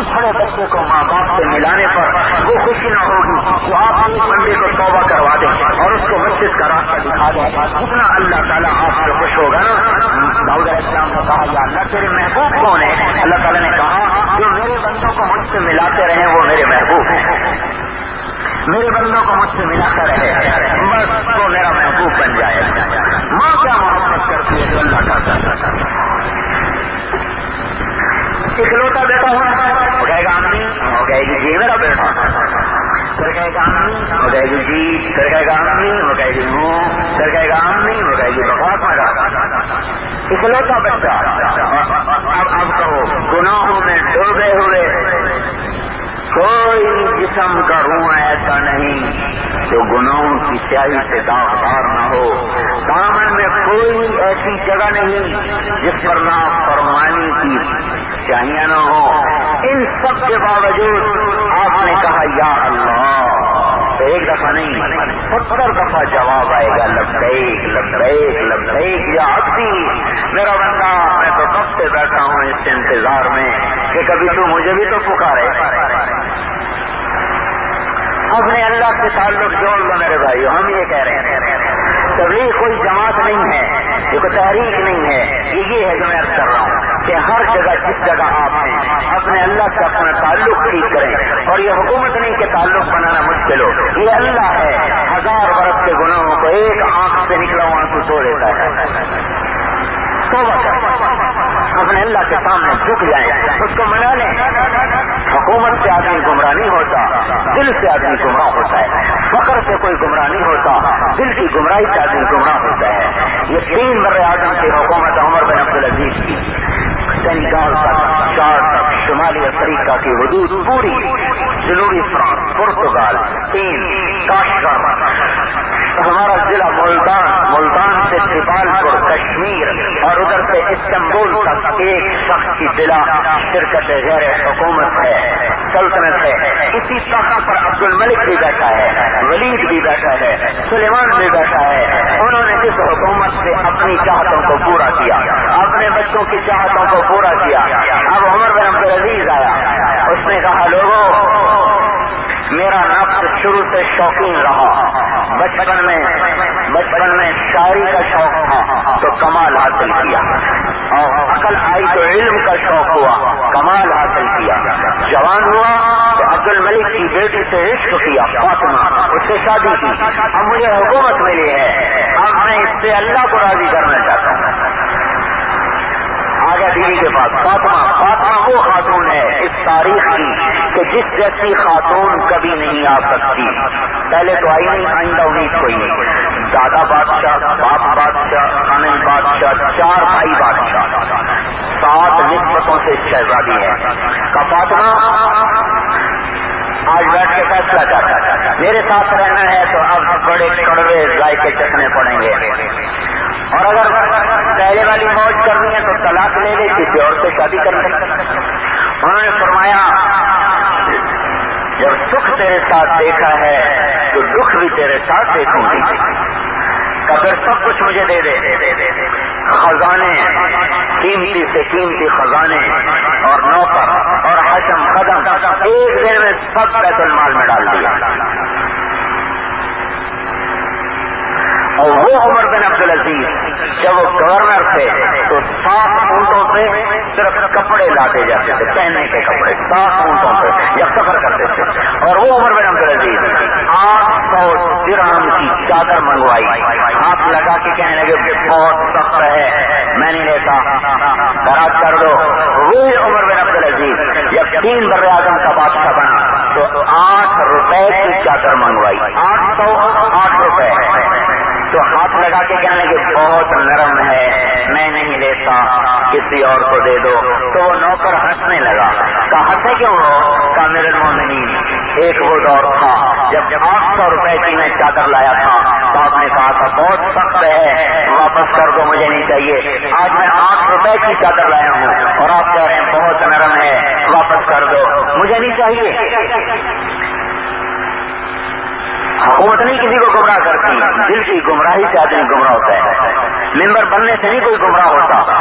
بچھڑے بچے کو ماں باپ سے ملانے پر وہ خوشی نہ ہوگی تو آپ ایک بندے کو توبہ کروا دیں اور اس کو مسجد کا راستہ دکھا دیں، اتنا اللہ تعالیٰ آپ سے خوش ہوگا نا۔ داؤد علیہ السلام نے کہا یا اللہ تیرے محبوب کون ہے؟ اللہ تعالیٰ نے کہا جو میرے بندوں کو مجھ سے ملاتے رہیں وہ میرے محبوب ہیں، میرے بندوں کو مجھ سے ملاتا رہے بس وہ میرا محبوب بن جائے۔ ماں کیا محبت کرتی ہے جو اللہ کا اکلوتا بیٹا ہو کہے گا امی، ہو کہے گی جی میرا بیٹا، پھر کہے گا امی، ہو کہے گی جی، پھر کہے گا امی، ہو کہے گی منہ، پھر کہے گا امی، ہو کہے گی بخار میرا اکلوتا بچہ۔ اب کہو گناہوں میں ڈوبے ہوئے کوئی جسم کا روح ایسا نہیں جو گناہوں کی سیاہی سے داغدار نہ ہو، دامن میں کوئی ایسی جگہ نہیں جس پر نافرمانی کی سیاہیاں نہ ہو۔ ان سب کے باوجود آپ نے کہا یا اللہ، تو ایک دفعہ نہیں 70 دفعہ جواب آئے گا لبیک لبیک لبیک یا عبدی، میرا بندہ میں تو کب سے بیٹھا ہوں اس انتظار میں کہ کبھی تو مجھے بھی تو پکارے۔ اپنے اللہ سے تعلق جوڑ لو میرے بھائیو، ہم یہ کہہ رہے ہیں تبلیغ کوئی جماعت نہیں ہے، یہ کوئی تحریک نہیں ہے، یہ ہے جو میں عرض کر رہا ہوں کہ ہر جگہ جس جگہ آپ ہیں اپنے اللہ سے اپنا تعلق ٹھیک کریں، اور یہ حکومت نہیں کہ تعلق بنانا مشکل ہو، یہ اللہ ہے 1000 برس کے گناہوں کو ایک آنکھ سے نکلا ہوا آنسو دھو دیتا ہے۔ توبہ کریں، اپنے اللہ کے سامنے جھک جائیں، اس کو منا لیں۔ حکومت سے آدمی گمراہ نہیں ہوتا، دل سے آدمی گمراہ ہوتا ہے، فقر سے کوئی گمراہ نہیں ہوتا، دل کی گمراہی سے آدمی گمراہ ہوتا ہے۔ یہ 3 بر اعظم کی حکومت عمر بن عبدالعزیز کی، سینیگال تک، چاد تک، شمالی افریقہ کی حدود پوری، جنوبی فرانس، پرتگال، چین، کاشغر، ہمارا ضلع ملتان سے تریپال پور کشمیر اور ادھر سے استنبول تک ایک شخص کی ضلع شرکت غیر حکومت ہے، سلطنت ہے۔ اسی تخت پر عبد الملک بھی بیٹھا ہے، ولید بھی بیٹھا ہے، سلیمان بھی بیٹھا ہے۔ انہوں نے اس حکومت سے اپنی چاہتوں کو پورا کیا، اپنے بچوں کی چاہتوں کو پورا کیا۔ اب عمر بن عبدالعزیز آیا، اس نے کہا لوگوں میرا نفس شروع سے شوقین رہا، بچپن میں شاعری کا شوق تھا تو کمال حاصل کیا، اور عقل آئی تو علم کا شوق ہوا، کمال حاصل کیا، جوان ہوا تو عبد الملک کی بیٹی سے عشق کیا، فاطمہ، اس سے شادی کی۔ اب مجھے حکومت ملی ہے، اب میں اس سے اللہ کو راضی کرنا چاہتا ہوں۔ آگے بیوی کے پاس فاطمہ وہ خاتون ہے اس تاریخ کی کہ جس جیسی خاتون کبھی نہیں آ سکتی، پہلے تو آئی نہیں، آئندہ امید کوئی نہیں۔ دادا بادشاہ، باپ بادشاہ، خانن بادشاہ، 4 بھائی بادشاہ، 7 نسبتوں سے شہزادی ہے۔ کا فاطمہ آج بیٹھ کے فیصلہ کر، میرے ساتھ رہنا ہے تو اب بڑے کڑوے ذائقے چکھنے پڑیں گے، اور اگر پہلے والی موج کرنی ہے تو طلاق لے لے، کسی اور سے شادی کر لے۔ انہوں نے فرمایا جب سکھ تیرے ساتھ دیکھا ہے تو دکھ بھی تیرے ساتھ دیکھوں گی، پھر سب کچھ مجھے دے دے، خزانے، قیمتی سے قیمتی خزانے اور نوکر اور حشم قدم، ایک دن میں سب بیت المال میں ڈال دیا۔ اور وہ عمر بن عبدالعزیز جب وہ گورنر تھے تو 7 اونٹوں پہ صرف کپڑے لاتے جاتے تھے، پہننے کے کپڑے 7 اونٹوں پہ یا سفر کرتے تھے، اور وہ عمر بن عبدالعزیز 800 درہم کی چادر منگوائی، ہاتھ لگا کے کہنے لگے بہت سخت ہے میں نہیں لیتا، برات کر دو۔ وہی عمر بن عبدالعزیز جب 3 بر اعظم کا بادشاہ بنا تو 8 روپے کی چادر منگوائی، 808 روپے، تو ہاتھ لگا کے کہنے لگے بہت نرم ہے میں نہیں لیتا، کسی اور کو دے دو۔ تو وہ نوکر ہنسنے لگا، کہا ہنسے کیوں ہو؟ کہا امیر المومنین ایک وہ دور تھا جب 800 روپے کی میں چادر لایا تھا تو آپ نے کہا تھا بہت سخت ہے واپس کر دو مجھے نہیں چاہیے، آج میں 8 روپے کی چادر لایا ہوں اور آپ کہہ رہے ہیں بہت نرم ہے واپس کر دو مجھے نہیں چاہیے۔ حکومت نہیں کسی کو گمراہ کرتی، دل کی گمراہی سے آدمی گمراہ ہوتا ہے، ممبر بننے سے نہیں کوئی گمراہ ہوتا،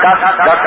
10-10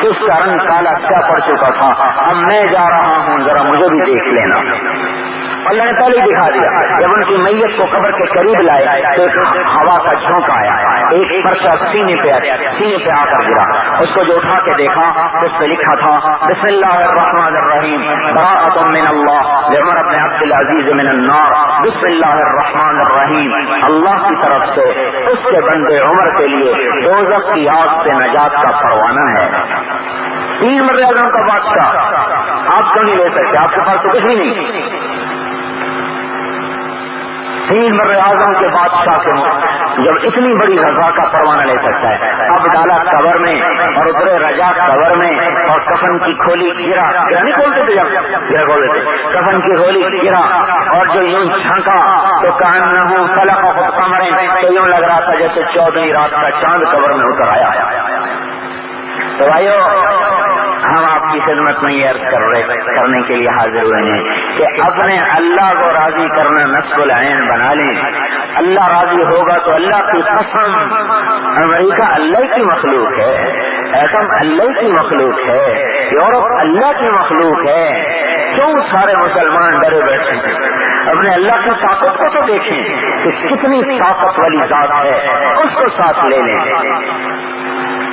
تو اس کا رنگ کالا کیا پڑ چکا تھا. اب میں جا رہا ہوں, ذرا مجھے بھی دیکھ لینا. اللہ نے پہلے دکھا دیا. جب ان کی میت کو قبر کے قریب لائے تو ایک ہوا کا جھونکا آیا, ایک پرچہ سینے پہ آ کر گرا. اس کو جو اٹھا کے دیکھا تو اس پہ لکھا تھا بسم اللہ الرحمن الرحیم براءۃ من اللہ لعمر بن عبد العزیز من النار. بسم اللہ الرحمن الرحیم, اللہ کی طرف سے اس کے بندے عمر کے لیے دوزخ کی آگ سے نجات کا پروانہ ہے. 3 مرد اعظم کا بادشاہ آپ کیوں نہیں لے سکتے؟ آپ کے پاس تو کچھ بھی نہیں. 3 مرد اعظم کے بادشاہ کے جب اتنی بڑی رضا کا پروانہ لے سکتا ہے. اب ڈالا قبر میں اور اترے رجا قبر میں اور کفن کی کھولی گرا نہیں کھولتے تھے, جب گرا کھولتے تھے کفن کی کھولی گرا اور جو یوں جھانکا تو کأنہ خلق قمر, تو یوں لگ رہا تھا جیسے 14ویں رات کا چاند قبر میں اتر آیا. تو بھائیو ہم آپ کی خدمت میں یہ عرض کرنے کے لیے حاضر ہوئے ہیں کہ اپنے اللہ کو راضی کرنا نصب العین بنا لیں. اللہ راضی ہوگا تو اللہ کی قسم, امریکہ اللہ کی مخلوق ہے, ایٹم اللہ کی مخلوق ہے, یورپ اللہ کی مخلوق ہے. کیوں سارے مسلمان ڈرے بیٹھے ہیں؟ اپنے اللہ کی طاقت کو تو دیکھیں کہ کتنی طاقت والی ذات ہے, اس کو ساتھ لے لیں.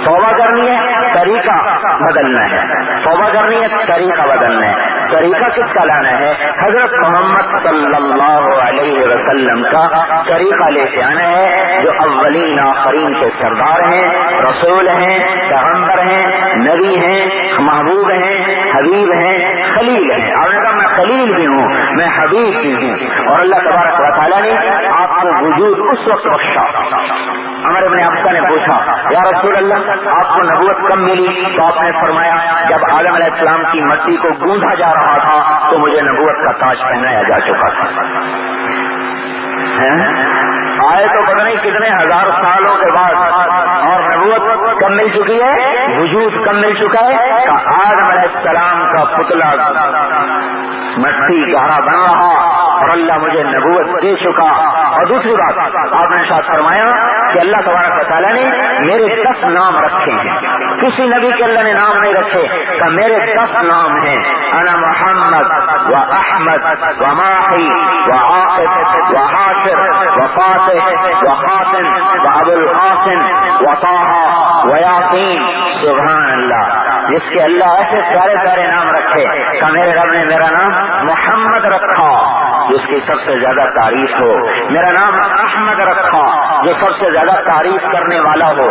توبہ کرنی ہے, طریقہ بدلنا ہے. توبہ کرنی ہے, طریقہ بدلنا ہے. طریقہ کس کا لانا ہے؟ حضرت محمد صلی اللہ علیہ وسلم کا طریقہ لے کے آنا ہے, جو اولین آخرین کے سردار ہیں, رسول ہیں, پیغمبر ہیں, نبی ہیں, محبوب ہیں, حبیب ہیں, خلیل ہیں. آپ نے کہا میں خلیل بھی ہوں, میں حبیب بھی ہوں. اور اللہ تبارک و تعالیٰ نے آپ کو وجود اس وقت بخشا. عمر بن حفصہ نے پوچھا یا رسول اللہ آپ کو نبوت کب ملی؟ تو آپ نے فرمایا جب آدم علیہ السلام کی مٹی کو گوندا جا رہا تھا تو مجھے نبوت کا تاج پہنایا جا چکا تھا. آئے تو پتہ نہیں کتنے ہزار سالوں کے بعد, اور نبوت کب مل چکی ہے, وجود کب مل چکا ہے. آدم علیہ السلام کا پتلا مٹی گہرا بن رہا اور اللہ مجھے نبوت دے چکا. اور دوسری بات آپ نے شاید فرمایا کہ اللہ تبارک و تعالیٰ نے میرے 10 نام رکھے ہیں. کسی نبی کے اللہ نے نام نہیں رکھے کہ میرے 10 نام ہیں, انا محمد و احمد و ماحی و عاقب و حاشر و فاتح و خاتم و ابو القاسم و طه و یاسین. سبحان اللہ, جس کے اللہ ایسے سارے نام رکھے کہ میرے رب نے میرا نام محمد رکھا جس کی سب سے زیادہ تعریف ہو, میرا نام احمد رکھا جو سب سے زیادہ تعریف کرنے والا ہو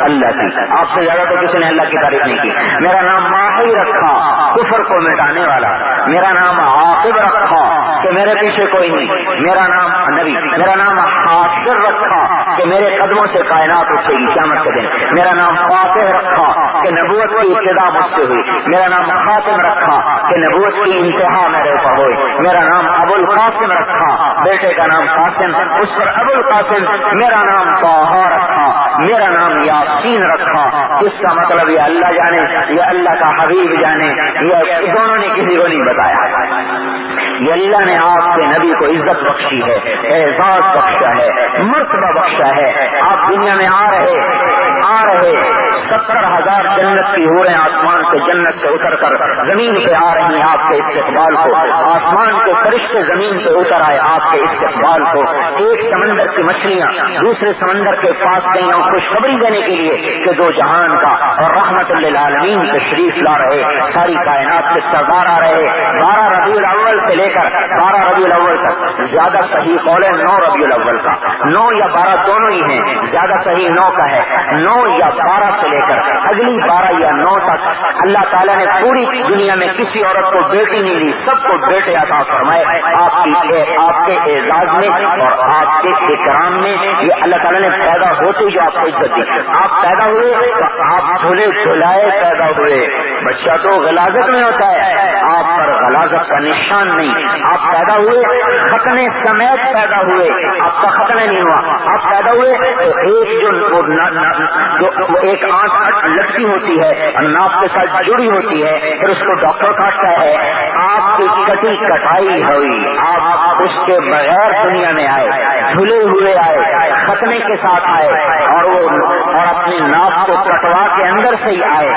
اللہ کی. آپ سے زیادہ تو کسی نے اللہ کی تعریف نہیں کی. میرا نام ماحی رکھا, کفر کو مٹانے والا. میرا نام عاقب رکھا کہ میرے پیچھے کوئی نہیں. میرا نام نبی, میرا نام حاشر رکھا کہ میرے قدموں سے کائنات اٹھے گی قیامت کے دن. میرا نام فاتح رکھا کہ نبوت کی ابتدا مجھ سے ہوئی. میرا نام خاتم رکھا کہ نبوت کی انتہا میرے اوپر ہوئی. میرا نام ابو القاسم رکھا, بیٹے کا نام قاسم, اس پر ابو القاسم. میرا نام طه رکھا, میرا نام یاسین رکھا. اس کا مطلب یہ اللہ جانے, یہ اللہ کا حبیب جانے, یہ دونوں نے کسی کو نہیں بتایا. یہ اللہ نے آپ کے نبی کو عزت بخشی ہے, اعزاز بخشا ہے, مرتبہ بخشا ہے. آپ دنیا میں آ رہے 70,000 جنت کی حوریں آسمان سے جنت سے اتر کر زمین پہ آ رہی ہیں آپ کے استقبال کو. آسمان کے فرشتے زمین پہ اتر آئے آپ کے استقبال کو. ایک سمندر کی مچھلیاں دوسرے سمندر کے پاس گئی اور خوشخبری دینے کے لیے کہ 2 جہان کا اور رحمت للعالمین تشریف لا رہے, ساری کائنات کے سردار آ رہے. 12 ربیع الاول سے لے کر 12 ربیع الاول تک زیادہ صحیح قول ہے 9 ربیع الاول کا. 9 یا 12 دونوں ہی ہیں, زیادہ صحیح 9 کا ہے. 9 یا 12 سے لے کر اگلی 12 یا 9 تک اللہ تعالیٰ نے پوری دنیا میں کسی عورت کو بیٹی نہیں دی, سب کو بیٹے عطا فرمائے. آپ کے اعزاز میں اور آپ کے اکرام میں یہ اللہ تعالیٰ نے پیدا ہوتے جو آپ کو عزت دی. آپ پیدا ہوئے تو آپ دھلے دھلائے پیدا ہوئے. بچہ تو غلاظت میں ہوتا ہے, آپ پر غلاظت کا نشان نہیں. آپ پیدا ہوئے ختنے سمیت پیدا ہوئے, آپ کا ختنہ نہیں ہوا. آپ پیدا ہوئے تو ایک آنکھ لٹکی ہوتی ہے اور ناپ کے ساتھ جڑی ہوتی ہے, پھر اس کو ڈاکٹر کاٹتا ہے. آپ کی کٹی کٹائی ہوئی, آپ اس کے بغیر دنیا میں آئے, دھلے ہوئے آئے, ختنے کے ساتھ آئے, اور اپنی ناپ آپ کو کٹوا کے اندر سے ہی آئے،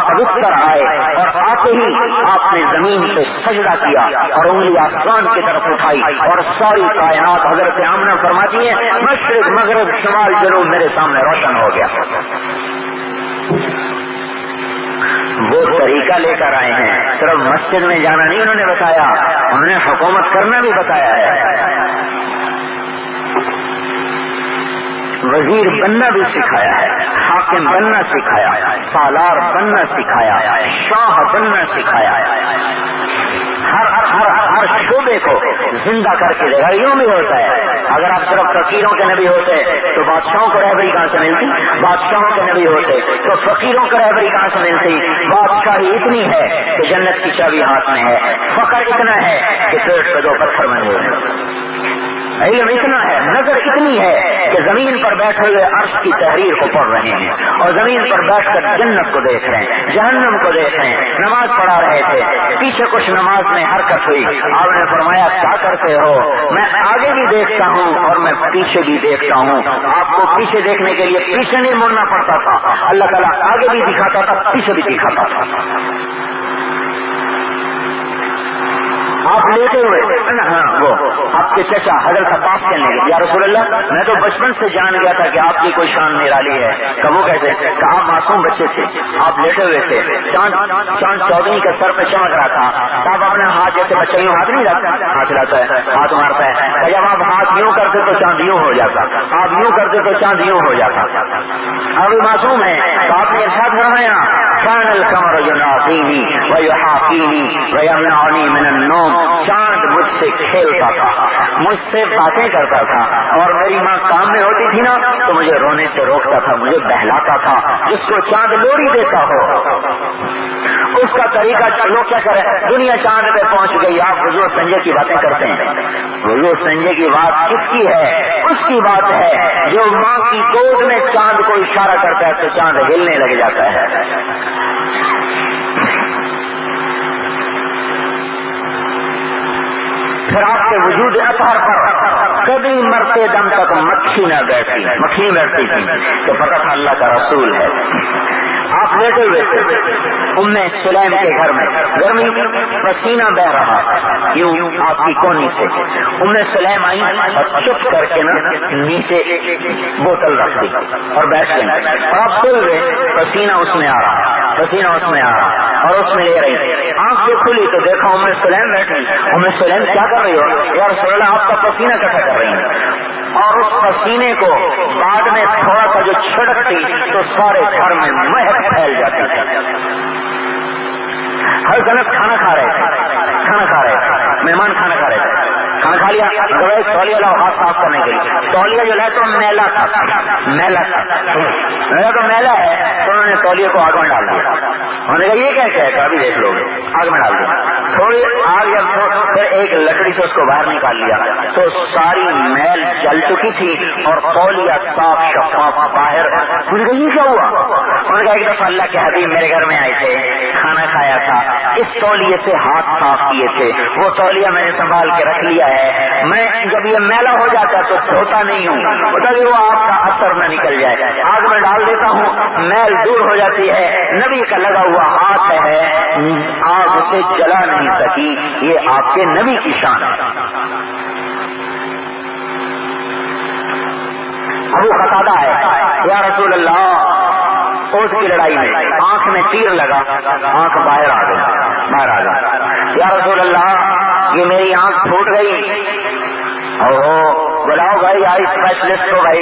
پوتر آئے، اور آتے ہی آپ نے زمین پہ سجدہ کیا اور انگلی آسمان کی طرف اٹھائی، اور ساری کائنات حضرت آمنہ فرماتی ہیں مشرق مغرب شمال جنوب میرے سامنے روشن ہو گیا۔ وہ طریقہ لے کر آئے ہیں، صرف مسجد میں جانا نہیں انہوں نے بتایا، انہوں نے حکومت کرنا بھی بتایا ہے، وزیر بننا بھی سکھایا ہے، حاکم بننا سکھایا، سالار بننا سکھایا، شاہ بننا سکھایا، ہر شعبے کو زندہ کر کے دے گا۔ یوں بھی ہوتا ہے، اگر آپ صرف فقیروں کے نبی ہوتے تو بادشاہوں کو رہبری کہاں سے ملتی، بادشاہوں کے نبی ہوتے تو فقیروں کو رہبری کہاں سے ملتی۔ بادشاہی اتنی ہے کہ جنت کی چابی ہاتھ میں ہے، فقر اتنا ہے کہ پیٹ پہ 2 پتھر بندھے ہوئے، علم اتنا ہے، نظر اتنی ہے کہ زمین پر بیٹھے ہوئے عرش کی تحریر کو پڑھ رہے ہیں، اور زمین پر بیٹھ کر جنت کو دیکھ رہے ہیں، جہنم کو دیکھ رہے ہیں، نماز پڑھا رہے تھے، پیچھے کچھ نماز میں حرکت ہوئی، آپ نے فرمایا کیا کرتے ہو؟ میں آگے بھی دیکھتا ہوں اور میں پیچھے بھی دیکھتا ہوں۔ آپ کو پیچھے دیکھنے کے لیے پیچھے نہیں مڑنا پڑتا تھا، اللہ تعالیٰ آگے بھی دکھاتا تھا، پیچھے بھی دکھاتا تھا۔ آپ لیتے ہوئے وہ آپ کے چچا حضرت عباس کہنے لگے یا رسول اللہ میں تو بچپن سے جان گیا تھا کہ آپ کی کوئی شان نرالی ہے۔ کہ وہ کیسے؟ کہ آپ معصوم بچے تھے، آپ لیٹے ہوئے تھے، چاند چودھری کا سر پہ چمک رہا تھا، آپ اپنا ہاتھ جیسے بچہ یوں ہاتھ نہیں لاتا، ہاتھ لاتا ہے، ہاتھ مارتا ہے، کہ جب آپ ہاتھ یوں کرتے تو چاند یوں ہو جاتا، آپ یوں کرتے تو چاند یوں ہو جاتا۔ اب معصوم ہے تو آپ نے ارشاد فرمایا كان القمر يناديني ويحاكيني ويمنعني من النوم، چاند مجھ سے کھیلتا تھا، مجھ سے باتیں کرتا تھا، اور میری ماں کام میں ہوتی تھی نا تو مجھے رونے سے روکتا تھا، مجھے بہلاتا تھا۔ جس کو چاند لوری دیتا ہو اس کا طریقہ لوگ کیا کریں، دنیا چاند پہ پہنچ گئی، آپ وضو سنجے کی باتیں کرتے ہیں۔ وضو سنجے کی بات کس کی ہے؟ اس کی بات ہے جو ماں کی گود میں چاند کو اشارہ کرتا ہے تو چاند ہلنے لگ جاتا ہے۔ پھر آپ کے وجود اطہر پر کبھی مرتے دم تک مکھی نہ بیٹھی، مکھی نہیں بیٹھتی تھی تو پتہ تھا اللہ کا رسول ہے۔ آپ لیٹے ہوئے تھے ام سلیم کے گھر میں، گرمی پسینہ بہ رہا یوں آپ کی کونی سے، ام سلیم آئی اور چپ کر کے نا نیچے بوتل رکھ دی اور بیٹھ گئی، اور آپ سل گئے، پسینہ اس میں آ رہا، پسینہ اس میں آ رہا اور اس میں لے رہی، آنکھ جو کھلی تو دیکھا ام سلیم بیٹھی۔ ام سلیم کیا کر رہی ہو؟ یا رسول اللہ آپ کا پسینہ اکٹھا کر رہی ہیں، اور اس پسینے کو بعد میں تھوڑا سا جو چھڑکتی تو سارے گھر میں مہک پھیل جاتی تھی۔ ہر غلط کھانا کھا رہے تھے، مہمان کھانا کھا رہے تھے، کھانا کھا لیا، تولیہ لاؤ ہاتھ صاف کرنے کے لیے، تولیہ جو ہے تو میلا تھا، میلا تو میلا ہے تو انہوں نے تولیے کو آگ میں ڈال دیا، انہوں نے کہا یہ کیا ہے؟ ابھی دیکھ لو گے، آگ میں ڈال دیا، تھوڑی آگ جب پھر ایک لکڑی سے اس کو باہر نکال لیا تو ساری میل جل چکی تھی اور تولیہ صاف شفاف باہر۔ انہوں نے کہا یہ کیا ہوا؟ انہوں نے کہا ایک دفعہ اللہ کے حبیب میرے گھر میں آئے تھے، کھانا کھایا تھا، اس تولیے سے ہاتھ صاف کیے تھے، وہ تولیہ میں نے سنبھال کے رکھ لیا ہے، میں جب یہ میلا ہو جاتا تو دھوتا نہیں ہوں، بتا کہ وہ آپ کا اثر نہ نکل جائے، آگ میں ڈال دیتا ہوں، میل دور ہو جاتی ہے۔ نبی کا لگا ہوا ہاتھ ہے، آگ اسے جلا نہیں سکی، یہ آپ کے نبی کی شان ہے۔ ابو قتادہ ہے یا رسول اللہ اوس کی لڑائی میں آنکھ میں تیر لگا، آنکھ باہر آ گئی، یا رسول اللہ یہ میری آنکھ پھوٹ گئی، بلاؤ بھائی آئی اسپیشلسٹ کو، بھائی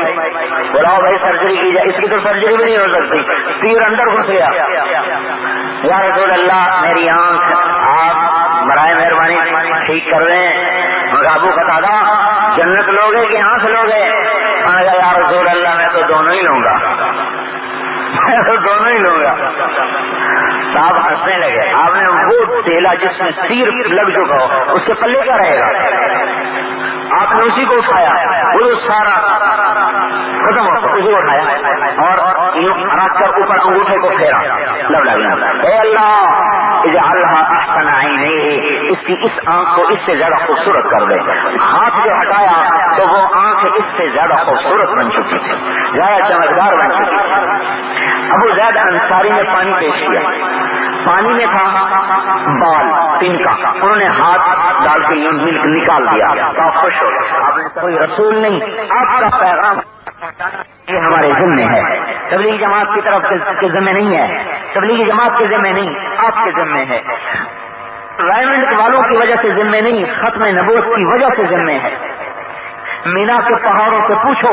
بلاؤ بھائی سرجری کی جائے، اس کی تو سرجری بھی نہیں ہو سکتی، تیر اندر گھس گیا۔ یا رسول اللہ میری آنکھ آپ برائے مہربانی ٹھیک کر دیں۔ ابو قتادہ جنت لوگے کہ آنکھ لوگے؟ یا رسول اللہ میں تو دونوں ہی لوں گا، میں تو دونوں ہی لوں گا۔ صاحب ہنسنے لگے، آپ نے وہ تیلا جس میں تیر لگ چکا ہو اس کے پلے کیا رہے گا؟ آپ نے اسی کو اٹھایا، وہ سارا ختم ہو، اسی کو اٹھایا اور رکھ کر اوپر انگوٹھے کو پھیرا، لب لگا، اے اللہ اجعلھا احسن عینیہ، اس کی اس آنکھ کو اس سے زیادہ خوبصورت کر دے۔ ہاتھ جو ہٹایا تو وہ آنکھ اس سے زیادہ خوبصورت بن چکی تھی، زیادہ چمکدار بن چکی تھی۔ انصاری نے پانی پیش کیا، پانی میں تھا بال تین کا، انہوں نے ہاتھ ڈال کے یہ ملک نکال دیا تو آپ خوش ہو. آپ نے کوئی رسول نہیں، آپ کا پیغام یہ ہمارے ذمے ہے، تبلیغی جماعت کی طرف کے ذمے نہیں ہے، تبلیغی جماعت کے ذمے نہیں، آپ کے ذمے ہے. رائمنڈ والوں کی وجہ سے ذمے نہیں، ختم نبوت کی وجہ سے ذمے ہے. مینا کے پہاڑوں سے پوچھو،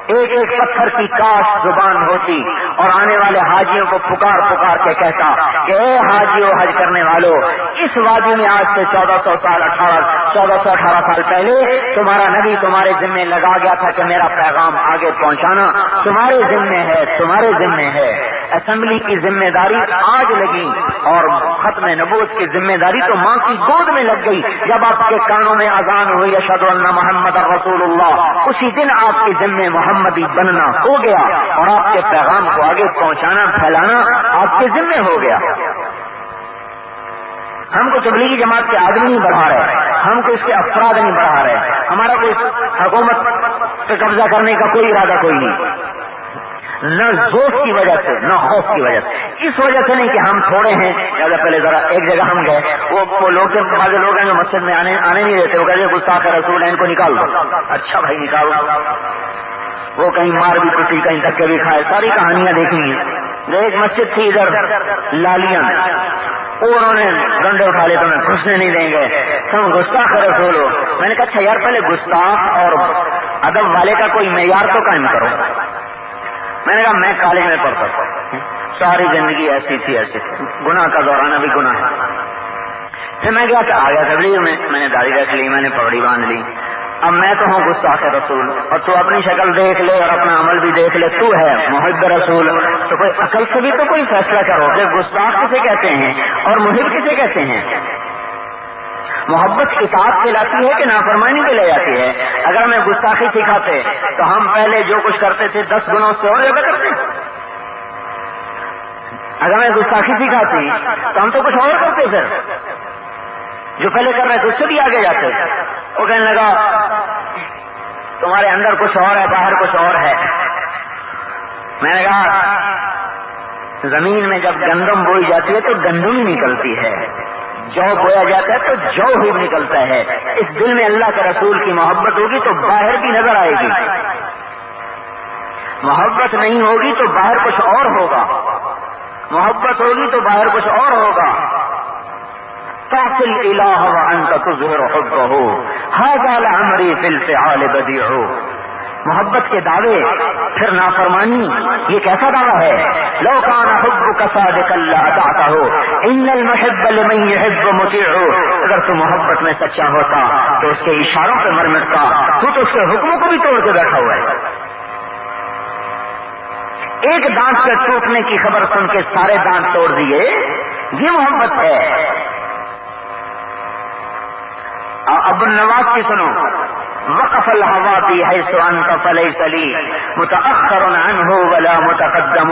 ایک ایک پتھر کی کاش زبان ہوتی اور آنے والے حاجیوں کو پکار پکار کے کہتا کہ اے حاجیوں حج کرنے والوں، اس وادی میں آج سے 1418 سال پہلے تمہارا نبی تمہارے ذمے لگا گیا تھا کہ میرا پیغام آگے پہنچانا تمہارے ذمے ہے، تمہارے ذمے ہے. اسمبلی کی ذمہ داری آج لگی اور ختم نبوت کی ذمہ داری تو ماں کی گود میں لگ گئی جب آپ کے کانوں میں اذان ہوئی اشہد ان محمد رسول اللہ، اسی دن آپ کے ذمے محمدی بننا ہو گیا اور آپ کے پیغام کو آگے پہنچانا پھیلانا آپ کے ذمے ہو گیا. ہم کو تبلیغی جماعت کے آدمی نہیں بڑھا رہے، ہم کو اس کے افراد نہیں بڑھا رہے، ہمارا کوئی حکومت پہ قبضہ کرنے کا کوئی ارادہ کوئی نہیں، نہ ذوق کی وجہ سے نہ خوف کی وجہ سے. اس وجہ سے نہیں کہ ہم تھوڑے ہیں. پہلے ذرا ایک جگہ ہم گئے، وہ لوگ ہیں جو مسجد میں آنے نہیں دیتے، وہ کہتے ہیں گستاخ رسول ہیں ان کو نکال دو. اچھا بھائی نکالو. وہ کہیں مار بھی پٹی، کہیں دھکے بھی کھائے، ساری کہانیاں دیکھی ہیں. ایک مسجد تھی ادھر لالیاں، انہوں نے ڈنڈے اٹھا لیے تو میں گھسنے نہیں دیں گے، تم گستاخ رسول ہو. میں نے کہا اچھا یار پہلے گستاخ اور ادب والے کا کوئی معیار تو قائم کرو. میں نے کہا میں کالج میں پڑھتا تھا، ساری زندگی ایسی تھی ایسی تھی، گناہ کا دورانہ بھی گناہ ہے. پھر میں کیا آ گیا تبلیغ میں نے داڑھی رکھ لی، میں نے پگڑی باندھ لی. اب میں تو ہوں گستاخ رسول اور تو اپنی شکل دیکھ لے اور اپنا عمل بھی دیکھ لے، تو ہے محب رسول. تو کوئی عقل سے بھی تو کوئی فیصلہ کرو کہ گستاخ کسے کہتے ہیں اور محب کسے کہتے ہیں. محبت اطاعت کہلاتی ہے کہ نافرمانی کے لے جاتی ہے. اگر ہمیں گستاخی سکھاتے تو ہم پہلے جو کچھ کرتے تھے 10 گنوں سے اور زیادہ کرتے. اگر ہمیں گستاخی سکھاتی تو ہم تو کچھ اور کرتے پھر، جو پہلے کر رہے تھے اس سے بھی آگے جاتے. وہ کہنے لگا تمہارے اندر کچھ اور ہے، باہر کچھ اور ہے. میں نے کہا زمین میں جب گندم بوئی جاتی ہے تو گندم ہی نکلتی ہے، جو بویا جاتا ہے تو جو ہی نکلتا ہے. اس دل میں اللہ کے رسول کی محبت ہوگی تو باہر بھی نظر آئے گی، محبت نہیں ہوگی تو باہر کچھ اور ہوگا، محبت ہوگی تو باہر کچھ اور ہوگا. تعصي الإله وأنت تظهر حبه هذا لعمري في الفعال بديع. محبت کے دعوے پھر نافرمانی، یہ کیسا دعویٰ ہے؟ لو كان حبك صادقا لأطعته ان المحب لمن يحب مطيع. اگر تو محبت میں سچا ہوتا تو اس کے اشاروں پہ مر مٹتا، تو اس کے حکموں کو بھی توڑ کے بیٹھا ہوا ہے. ایک دانت کے ٹوٹنے کی خبر سن کے سارے دانت توڑ دیے، یہ محبت ہے. ابو النواس کی سنو، وقف الحوادی حیث انت فلیس لی متأخر عنہ ولا متقدم.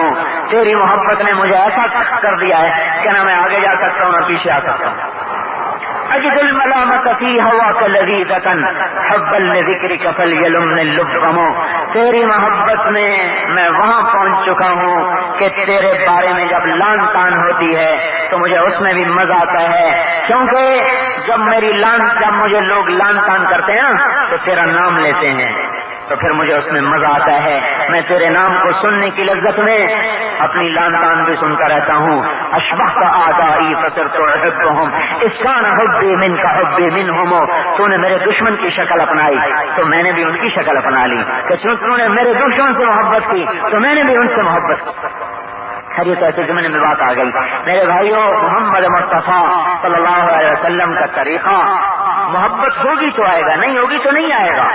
تیری محبت نے مجھے ایسا کر دیا ہے کہ نہ میں آگے جا سکتا ہوں نہ پیچھے آ سکتا ہوں. اجد الملامت فی ہواک لذیذۃ حبا لذکرک فلیلمن اللبغم. تیری محبت میں وہاں پہنچ چکا ہوں کہ تیرے بارے میں جب لان تان ہوتی ہے تو مجھے اس میں بھی مزہ آتا ہے، کیونکہ جب مجھے لوگ لان تان کرتے ہیں تو تیرا نام لیتے ہیں تو پھر مجھے اس میں مزہ آتا ہے. میں تیرے نام کو سننے کی لذت میں اپنی لان تان بھی سنتا رہتا ہوں. اشبہت اعدائی فصرت احبهم اذ كان حبی منک حبی منهم. تو نے میرے دشمن کی شکل اپنائی تو میں نے بھی ان کی شکل اپنا لی، کہ چون تم نے میرے دشمن سے محبت کی تو میں نے بھی ان سے محبت کی. خیر یہ ایسے زمانے میں بات آ گئی. میرے بھائیوں، محمد مصطفیٰ صلی اللہ علیہ وسلم کا طریقہ محبت ہوگی تو آئے گا، نہیں ہوگی تو نہیں آئے گا.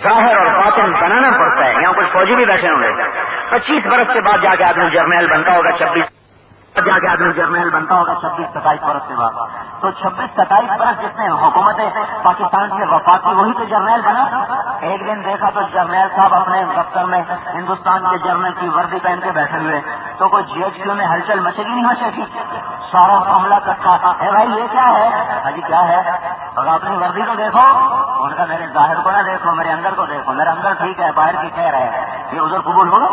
ظاہر اور باطن بنانا پڑتا ہے. یہاں کچھ فوجی بھی بیٹھے ہوں گے، 25 برس کے بعد جا کے آدمی جرنیل بنتا ہوگا، 26 جا کے آدمی جرنیل بنتا ہوگا 26-27 برس کے بعد. تو 26-27 برس جس نے حکومت پاکستان سے وفات کی وہی تو جرنیل بنا. ایک دن دیکھا تو جرنیل صاحب اپنے دفتر میں ہندوستان کے جرنیل کی وردی پہن کے بیٹھے ہوئے، تو کوئی GHQ میں ہلچل مچے گی نہیں مچے گی، سارا معاملہ کٹا تھا. بھائی یہ کیا ہے؟ حاجی کیا ہے؟ اور اپنی وردی کو دیکھو. ان کا میرے ظاہر کو نہ دیکھو، میرے اندر کو دیکھو. میرا اندر ٹھیک ہے، باہر کی خیر ہے. یہ ادھر قبول ہوگا؟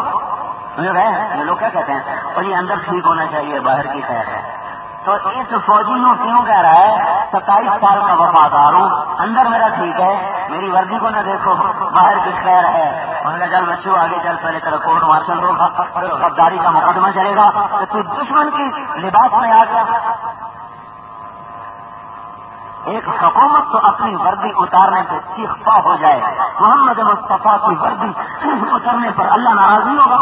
یہ لوگ کیا کہتے ہیں اور یہ اندر ٹھیک ہونا چاہیے باہر کی خیر ہے. تو اس فوجی ہوں کیوں کہہ رہا ہے 27 سال کا وفادار ہوں, اندر میرا ٹھیک ہے, میری وردی کو نہ دیکھو, باہر کی خیر ہے. انہوں نے کہا چل بچوں آگے چل, پہلے تیرا کورٹ مارشل ہوگا, غداری کا مقدمہ چلے گا, تو دشمن کی لباس میں آ گیا. ایک حکومت تو اپنی وردی اتارنے پہ چیخ پا ہو جائے, محمد مصطفیٰ کی وردی اترنے پر اللہ ناراض نہیں ہوگا.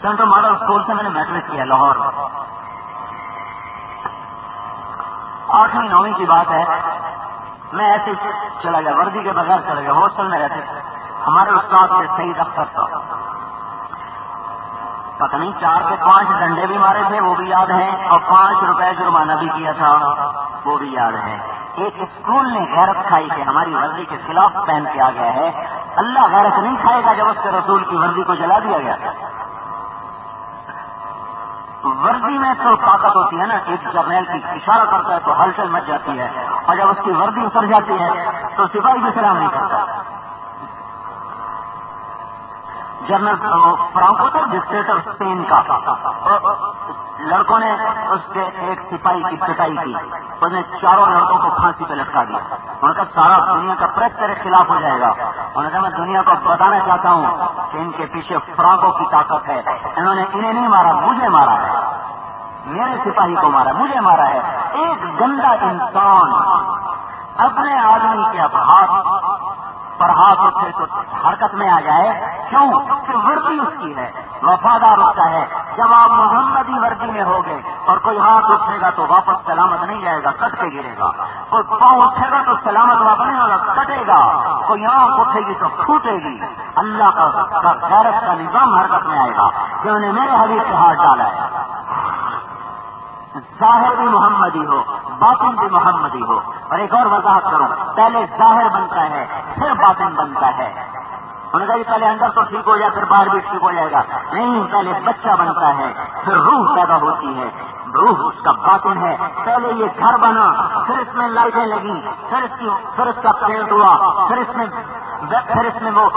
سینٹرل ماڈل اسکول سے میں نے میٹرک کیا لاہور, 8ویں 9ویں کی بات ہے. میں ایسے چلا گیا, وردی کے بغیر چلا گیا, ہاسٹل میں رہتے تھے. ہمارے استاد تھے سعید اختر صاحب, پتہ نہیں 4 سے 5 ڈنڈے بھی مارے تھے وہ بھی یاد ہیں, اور 5 روپے جرمانہ بھی کیا تھا وہ بھی یاد ہے. ایک اسکول نے غیرت کھائی کہ ہماری وردی کے خلاف پہن کے آ گیا ہے. اللہ غیرت نہیں کھائے گا جب اس کے رسول کی وردی کو جلا دیا گیا. وردی میں تو طاقت ہوتی ہے نا, ایک جرنیل کی اشارہ کرتا ہے تو ہلچل مچ جاتی ہے, اور جب اس کی وردی اتر جاتی ہے تو سپاہی بھی سلام نہیں کرتا. جنرل فرانکو تھا ڈکٹیٹر اسپین کا, لڑکوں نے اس کے ایک سپاہی کی پٹائی کی, اس نے 4 لڑکوں کو پھانسی پہ لٹکا دیا. انہوں نے کہا سارا دنیا کا پریس تیرے خلاف ہو جائے گا. انہوں نے کہا میں دنیا کو بتانا چاہتا ہوں کہ ان کے پیچھے فرانکو کی طاقت ہے. انہوں نے انہیں نہیں مارا, مجھے مارا ہے, میرے سپاہی کو مارا, مجھے مارا ہے. ایک گندا انسان اپنے آدمی کے ہاتھ پر ہاتھ اٹھے تو حرکت میں آ جائے, کیوں کہ وردی اس کی ہے, وفادار اس کا ہے. جب آپ محمدی وردی میں ہوگے اور کوئی ہاتھ اٹھے گا تو واپس سلامت نہیں جائے گا, کٹ کے گرے گا. کوئی پاؤں اٹھے گا تو سلامت واپس نہیں ہوگا, کٹے گا. کوئی آنکھ اٹھے گی تو پھوٹے گی. اللہ کا غیرت کا نظام حرکت میں آئے گا کہ انہوں نے میرے حبیب سے ہاتھ ڈالا ہے. ظاہر بھی محمدی ہو, باطن بھی محمدی ہو. اور ایک اور وضاحت کروں, پہلے ظاہر بنتا ہے پھر باطن بنتا ہے. انہوں نے کہا کہ پہلے اندر تو ٹھیک ہو جائے پھر باہر بھی ٹھیک ہو جائے گا. نہیں, پہلے بچہ بنتا ہے پھر روح پیدا ہوتی ہے, روح اس کا باطن ہے. پہلے یہ گھر بنا, پھر اس میں لائٹیں لگی, پھر اس کا پینٹ ہوا, پھر اس میں وہ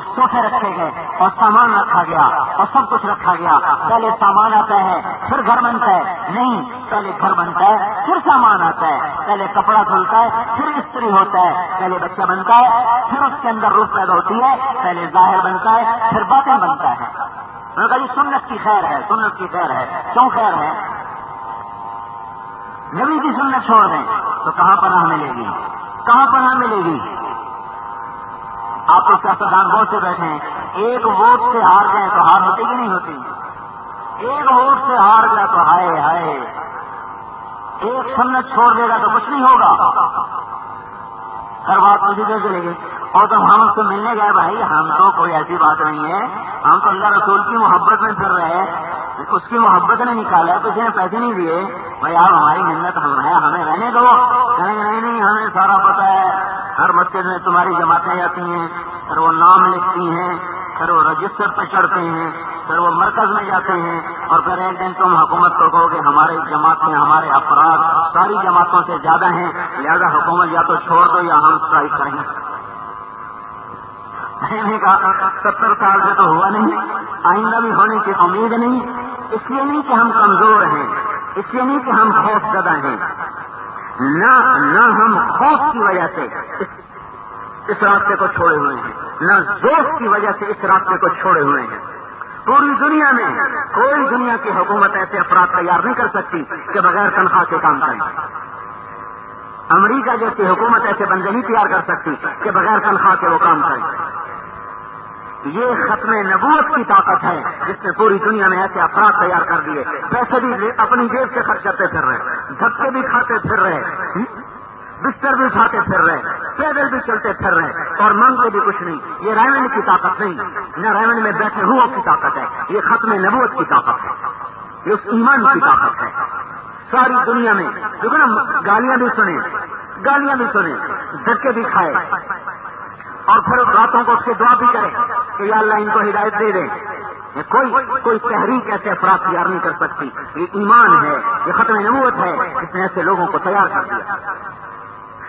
صوفے رکھے گئے اور سامان رکھا گیا اور سب کچھ رکھا گیا. پہلے سامان آتا ہے پھر گھر بنتا ہے. نہیں, پہلے گھر بنتا ہے پھر سامان آتا ہے. پہلے کپڑا دھلتا ہے پھر استری ہوتا ہے. پہلے بچہ بنتا ہے پھر اس کے اندر روح پیدا ہوتی ہے. پہلے ظاہر بنتا ہے پھر باطن بنتا ہے. میں کہا سنت کی خیر ہے, سنت کی خیر ہے. کیوں خیر ہے؟ نبی کی سنت چھوڑ دیں تو کہاں پناہ ملے گی, کہاں پناہ ملے گی؟ آپ تو سیاستدان بہت سے بیٹھے ہیں, ایک ووٹ سے ہار گئے تو ہار ہوتی کہ نہیں ہوتی؟ ایک ووٹ سے ہار گیا تو ہائے ہائے, ایک سنت چھوڑ دے گا تو کچھ نہیں ہوگا. ہر بات مجھے دے چلے گی. اور تو ہم اس سے ملنے گئے, بھائی ہم تو کوئی ایسی بات نہیں ہے, ہم تو اللہ رسول کی محبت میں پھر رہے, اس کی محبت نے نکالا, کسی نے پیسے نہیں دیے. بھائی آپ ہماری محنت ہم ہے, ہمیں رہنے دو. نہیں, ہمیں سارا پتا ہے, ہر مسجد میں تمہاری جماعتیں جاتی ہیں, پھر وہ نام لکھتی ہیں, پھر وہ رجسٹر پہ چڑھتے ہیں, پھر وہ مرکز میں جاتے ہیں, اور پھر ایک دن تم حکومت کو کہو کہ ہمارے جماعت میں ہمارے افراد ساری جماعتوں سے زیادہ ہیں, لہذا حکومت یا تو چھوڑ دو یا ہم اسٹرائک کریں گے. میں نے کہا 70 سال سے تو ہوا نہیں, آئندہ بھی ہونے کی امید نہیں. اس لیے نہیں کہ ہم کمزور ہیں, اس لیے نہیں کہ ہم خوف زدہ ہیں, نہ ہم خوف کی وجہ سے اس راستے کو چھوڑے ہوئے ہیں, نہ ذوق کی وجہ سے اس راستے کو چھوڑے ہوئے ہیں. پوری دنیا میں کوئی دنیا کی حکومت ایسے افراد تیار نہیں کر سکتی کہ بغیر تنخواہ کے کام کریں. امریکہ جیسی حکومت ایسے بندے نہیں تیار کر سکتی کہ بغیر تنخواہ کے وہ کام کریں. یہ ختم نبوت کی طاقت ہے جس نے پوری دنیا میں ایسے افراد تیار کر دیے. پیسے بھی اپنی جیب سے خرچ کرتے پھر رہے, دھکے بھی کھاتے پھر رہے, بستر بھی اٹھاتے پھر رہے, پیدل بھی چلتے پھر رہے, اور مانگتے بھی کچھ نہیں. یہ ریونڈ کی طاقت نہیں, نہ ریونڈ میں بیٹھے ہو کی طاقت ہے, یہ ختم نبوت کی طاقت ہے, یہ اس ایمان کی طاقت ہے. ساری دنیا میں دیکھو نا, گالیاں بھی سنے, دھکے بھی کھائے, اور پھر راتوں کو اس کی دعا بھی کرے کہ یا اللہ ان کو ہدایت دے دے. کوئی تحریک ایسے افراد تیار نہیں کر سکتی. یہ ایمان ہے, یہ ختم نبوت ہے جس نے ایسے لوگوں کو تیار کر دیا.